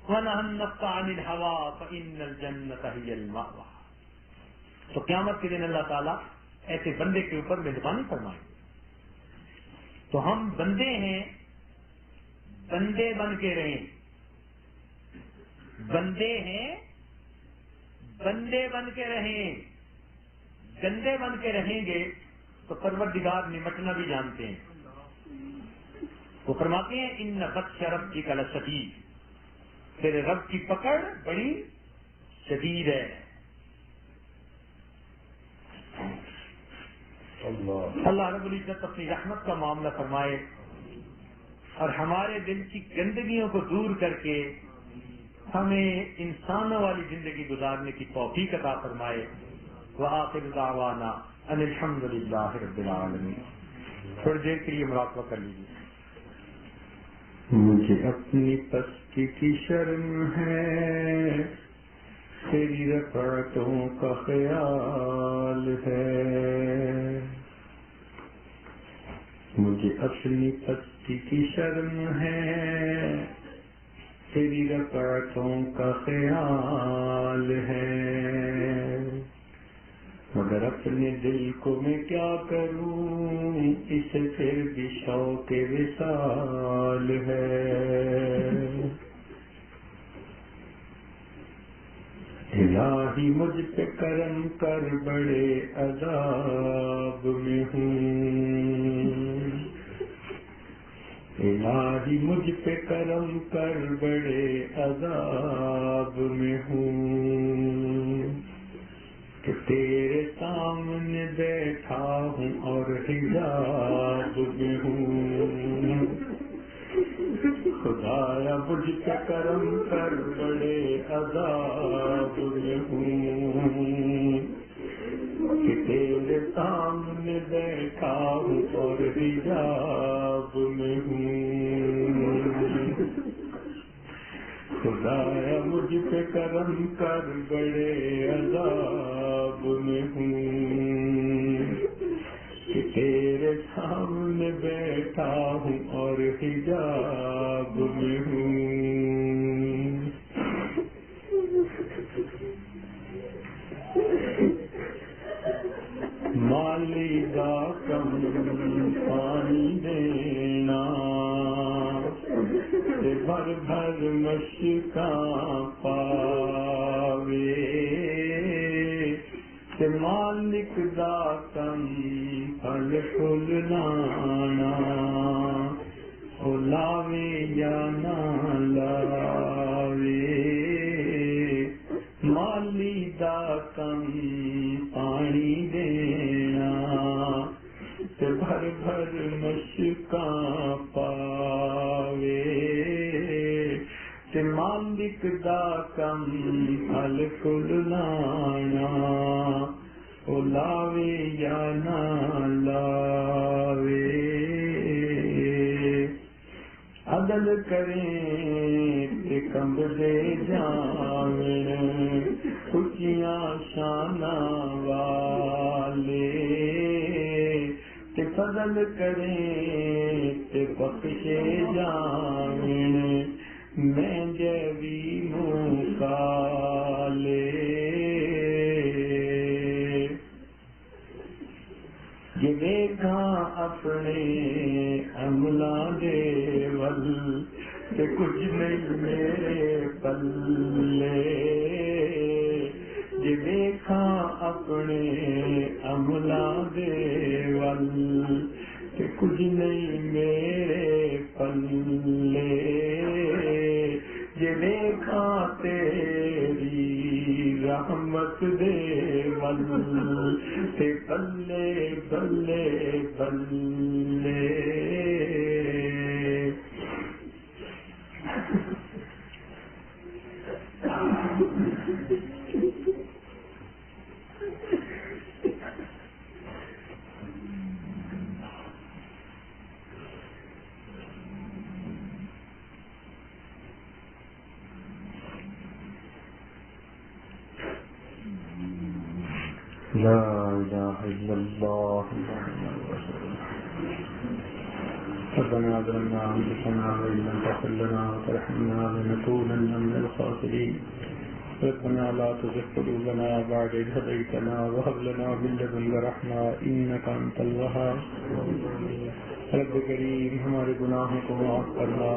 وَنَهَى النَّفْسَ عَنِ الْهَوَىٰ فَإِنَّ الْجَنَّةَ هِيَ الْمَأْوَىٰ۔ تو قیامت کے دن اللہ تعالیٰ ایسے بندے کے اوپر مہربانی فرمائیں گے۔ تو ہم بندے ہیں، بندے بن کے رہیں، بندے ہیں، بندے بن کے رہیں، گندے بن کے رہیں گے تو پروردگار نمٹنا بھی جانتے ہیں۔ وہ فرماتے ہیں ان بطش ربک لشدید، تیرے رب کی پکڑ بڑی شدید ہے۔ اللہ رب العزت اپنی رحمت کا معاملہ فرمائے اور ہمارے دل کی گندگیوں کو دور کر کے ہمیں انسانوں والی زندگی گزارنے کی توفیق عطا فرمائے۔ وآخر دعوانا ان الحمد للہ رب العالمین۔ تھوڑی دیر کے لیے مراقبہ کر لیجیے۔ مجھے اپنی پستی کی شرم ہے، تیری رفعتوں کا خیال ہے۔ مجھے اپنی پستی کی شرم ہے، تیری رفعتوں کا خیال ہے، مگر اپنے دل کو میں کیا کروں، اسے پھر بھی شوق وصال ہے۔ الہی مجھ پہ کرم کر بڑے عذاب میں ہوں، الہی مجھ پہ کرم کر بڑے عذاب میں ہوں، کہ تیرے سامنے بیٹھا ہوں اور حجاب میں ہوں، خدایا مجھ پہ کرم کر بڑے عذاب میں ہوں، کہ تیرے سامنے بیٹھا ہوں اور حجاب میں ہوں، خدایا مجھ پہ کرم کر بڑے عذاب میں ہوں، کہ تیرے سامنے بیٹھا ہوں اور حجاب میں ہوں۔ مالی دا کم پانی دینا، تے بھر بھر مشکاں پاوے، تے مالک دا کم پھل پھل لانا، او لاوے یا نہ لاوے، مالی دا کم پانی دینا، تے بھر بھر مشکاں پاوے، تے مالک دا کم پھل پھل لانا، او لاوے یا نہ لاوے، عدل کریں تے کمب دے جاویں، اچیاں شاناں والے، تے فضل کریں تے بخشے جاویں، میں جیوی مکالے، جے دیکھاں اپنے عملاں دے ول، تے کچھ نہیں میرے پلے، جے دیکھاں اپنے عملاں دے ول، تے کچھ نہیں میرے پلے، جے دیکھاں تیری رحمت دے ول، تے بلے بلے بلے، لا الہ الا اللہ محمد رسول اللہ۔ ربنا ظلمنا انفسنا وان لم تغفر لنا وترحمنا لنكونن من الخاسرين، ربنا لا تزغ قلوبنا بعد إذ هديتنا وهب لنا من لدنك رحمة إنك أنت الوهاب۔ رب کریم ہمارے گناہوں کو معاف فرما،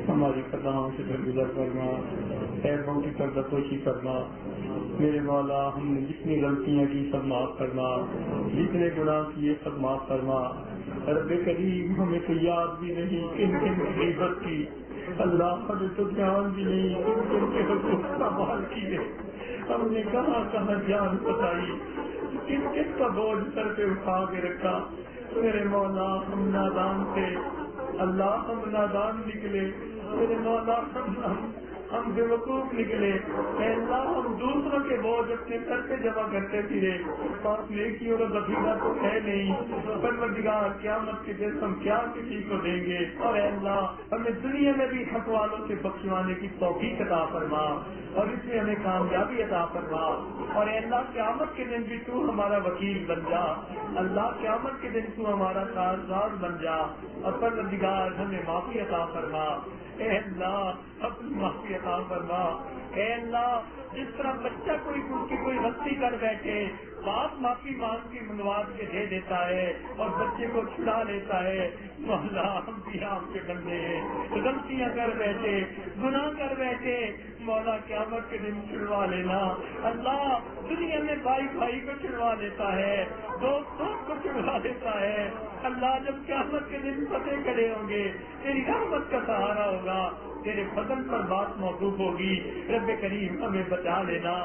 ہماری خطاؤں سے درگزر فرما، عیبوں کی پردہ پوشی فرما، میرے مولا ہم نے جتنی غلطیاں کی سب معاف فرما، جتنے گناہ کیے سب معاف فرما۔ رب کریم ہمیں تو یاد بھی نہیں کن کن کی غیبت کی، اللہ ہمیں تو دھیان بھی نہیں کن کن کے حقوق استعمال کیے، ہم نے کہاں کہاں جان بتائی، کن کن کا بوجھ سر پہ اٹھا کے رکھا۔ میرے مولا ہم نادان تھے، اللہ ہم نادان نکلے، میرے مولا ہم بے وقوف نکلے، اے اللہ ہم دوسروں کے بوجھ اپنے سر پہ جمع کرتے پھرے، اور نیکیوں کا ذخیرہ تو ہے نہیں، پروردگار قیامت کے دن ہم کیا کسی کو دیں گے، اور اے اللہ ہمیں دنیا میں بھی حق والوں سے بخشوانے کی توفیق عطا فرما، اور اس میں ہمیں کامیابی عطا فرما، اور اے اللہ قیامت کے دن بھی تو ہمارا وکیل بن جا، اللہ قیامت کے دن تو ہمارا کارساز بن جا، اور پروردگار ہمیں معافی عطا فرما، اے اللہ اپنی معافی عطا فرما، اے اللہ جس طرح بچہ کوئی غلطی کر بیٹھے، باپ معافی مانگ کے منگوا کے دے دیتا ہے اور بچے کو چھڑا لیتا ہے، مولا ہم بھی آپ کے بندے ہیں، غلطیاں کر بیٹھے، گناہ کر بیٹھے، مولا قیامت کے دن چھڑوا لینا. اللہ دنیا میں بھائی بھائی کو چھڑوا لیتا ہے, دوست دوست کو چھڑوا لیتا ہے. اللہ جب قیامت کے دن فتح کھڑے ہوں گے تیری رحمت کا سہارا ہوگا, تیرے فضل پر بات موقوف ہوگی. رب کریم ہمیں بچا لینا,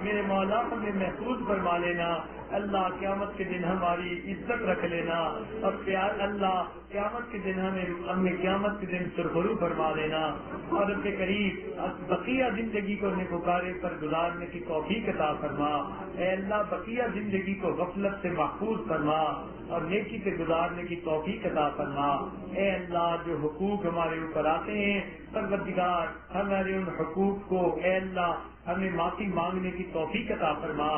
میرے مولا ہمیں محفوظ فرما لینا. اللہ قیامت کے دن ہماری عزت رکھ لینا, اور پیار اللہ قیامت کے دن ہمیں قیامت کے دن سرخرو فرما دینا. اور رب کریم بقیہ زندگی کو نیکوکارے پر گزارنے کی توفیق عطا فرما. اے اللہ بقیہ زندگی کو غفلت سے محفوظ فرما اور نیکی سے گزارنے کی توفیق عطا فرما. اے اللہ جو حقوق ہمارے اوپر آتے ہیں پروردگار ہمارے ان حقوق کو اے اللہ ہمیں معافی مانگنے کی توفیق عطا فرما,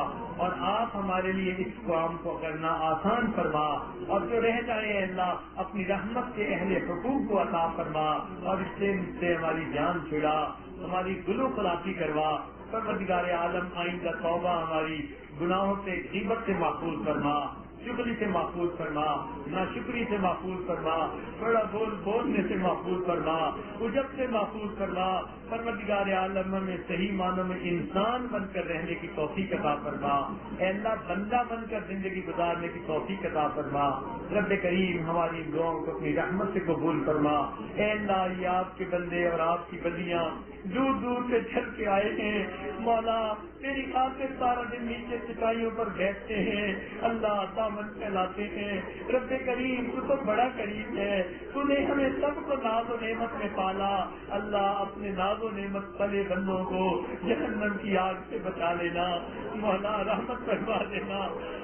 اور آپ ہمارے لیے اس کام کو کرنا آسان فرما. اور جو رہ جائے اللہ اپنی رحمت کے اہل حقوق کو عطا فرما, اور اس سے ہماری جان چھڑا, ہماری گلو خلاصی کروا. پروردگار عالم آئندہ توبہ ہماری گناہوں سے غیبت سے محفوظ فرما, شکری سے محفوظ فرما, ناشکری سے محفوظ فرما, بڑا بولنے سے محفوظ فرما, عجب سے محفوظ فرما. پروردگار عالم میں صحیح معنوں میں انسان بن کر رہنے کی توفیق عطا فرما. اے اللہ بندہ بن کر زندگی گزارنے کی توفیق عطا فرما. رب کریم ہماری دعاؤں کو اپنی رحمت سے قبول فرما. اے اللہ یہ آپ کے بندے اور آپ کی بندیاں دور دور سے چل کے آئے ہیں مولا, تیری خاطر سارا دن نیچے چٹائیوں پر بیٹھتے ہیں, اللہ دامن پھیلاتے ہیں. رب کریم تو تو بڑا کریم ہے, تو نے ہمیں سب کو ناز و نعمت میں پالا. اللہ اپنے ناز و نعمت پلے بندوں کو جہنم کی آگ سے بچا لینا. مولا رحمت فرما دینا,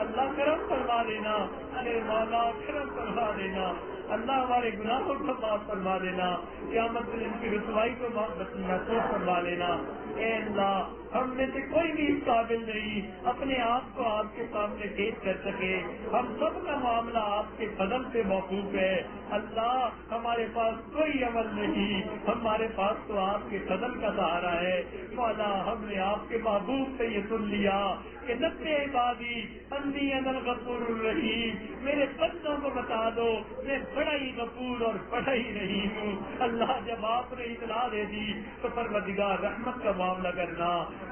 اللہ کرم فرما دینا, ارے مولا کرم فرما دینا. اللہ ہمارے گناہوں کو معاف فرما دینا, قیامت میں ان کی رسوائی کو محفوظ فرما لینا. اے اللہ ہم میں سے کوئی بھی اس قابل نہیں اپنے آپ کو آپ کے سامنے پیش کر سکے. ہم سب کا معاملہ آپ کے فضل سے موقوف ہے. اللہ ہمارے پاس کوئی عمل نہیں, ہمارے پاس تو آپ کے فضل کا سہارا ہے. مولا ہم نے آپ کے محبوب سے یہ سن لیا کہ نبی عبادی انی انا الغفور الرحیم, میرے بندوں کو بتا دو میں بڑا ہی غفور اور بڑا ہی رحیم ہوں. اللہ جب آپ نے اطلاع دے دی تو پروردگار رحمت کا معاملہ کرنا,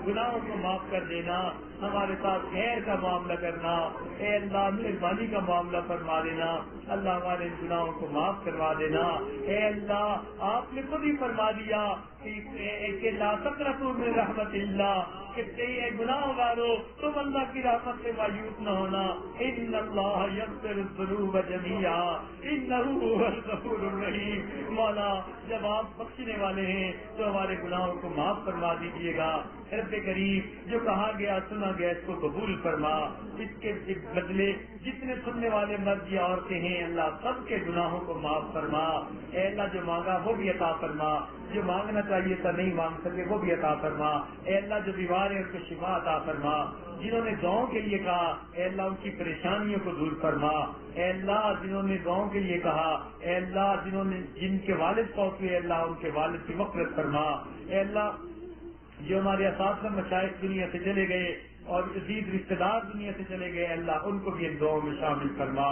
گناہوں کو معاف کر دینا, ہمارے ساتھ خیر کا معاملہ کرنا. اے اللہ مہربانی کا معاملہ فرما دینا, اللہ ہمارے گناہوں کو معاف کروا دینا. اے اللہ آپ نے خود ہی فرما دیا کہ لا تقنطوا من رحمت اللہ, کہ گناہ گارو تم اللہ کی رحمت سے مایوس نہ ہونا. ان اللہ یغفر الذنوب جميعا انہ هو الغفور الرحیم. مولا جب آپ بخشنے والے ہیں تو ہمارے گناہوں کو معاف فرما دیجیے گا. رب کریم جو کہا گیا سنا گیا اس کو قبول فرما, اس کے بدلے جتنے سننے والے مرد یا عورتیں ہیں اللہ سب کے گناہوں کو معاف فرما. اے اللہ جو مانگا وہ بھی عطا فرما, جو مانگنا چاہیے تھا نہیں مانگ سکے وہ بھی عطا فرما. اے اللہ جو بیمار ہیں اس کو شفا عطا فرما. جنہوں نے دعاؤں کے لیے کہا اے اللہ ان کی پریشانیوں کو دور فرما. اے اللہ جنہوں نے دعاؤں کے لیے کہا اے اللہ جن کے والد فوت ہوئے اللہ ان کے والد کی مغفرت فرما. اے اللہ جو ہمارے اساتذہ مشائخ دنیا سے چلے گئے اور عزیز رشتے دار دنیا سے چلے گئے اللہ ان کو بھی ان دعاؤں میں شامل فرما.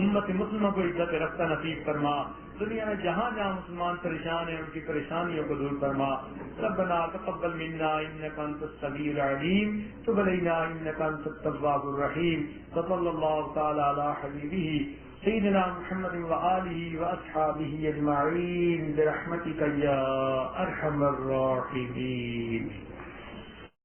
امت مسلمہ کو عزت رفتہ نصیب فرما. دنیا میں جہاں جہاں مسلمان پریشان ہیں ان کی پریشانیوں کو دور فرما. ربنا تقبل منا انك انت السميع العليم تب علينا انك انت التواب الرحيم. صلى الله تعالى على حبيبه سيدنا محمد وآله وأصحابه أجمعين برحمتك يا أرحم الراحمين.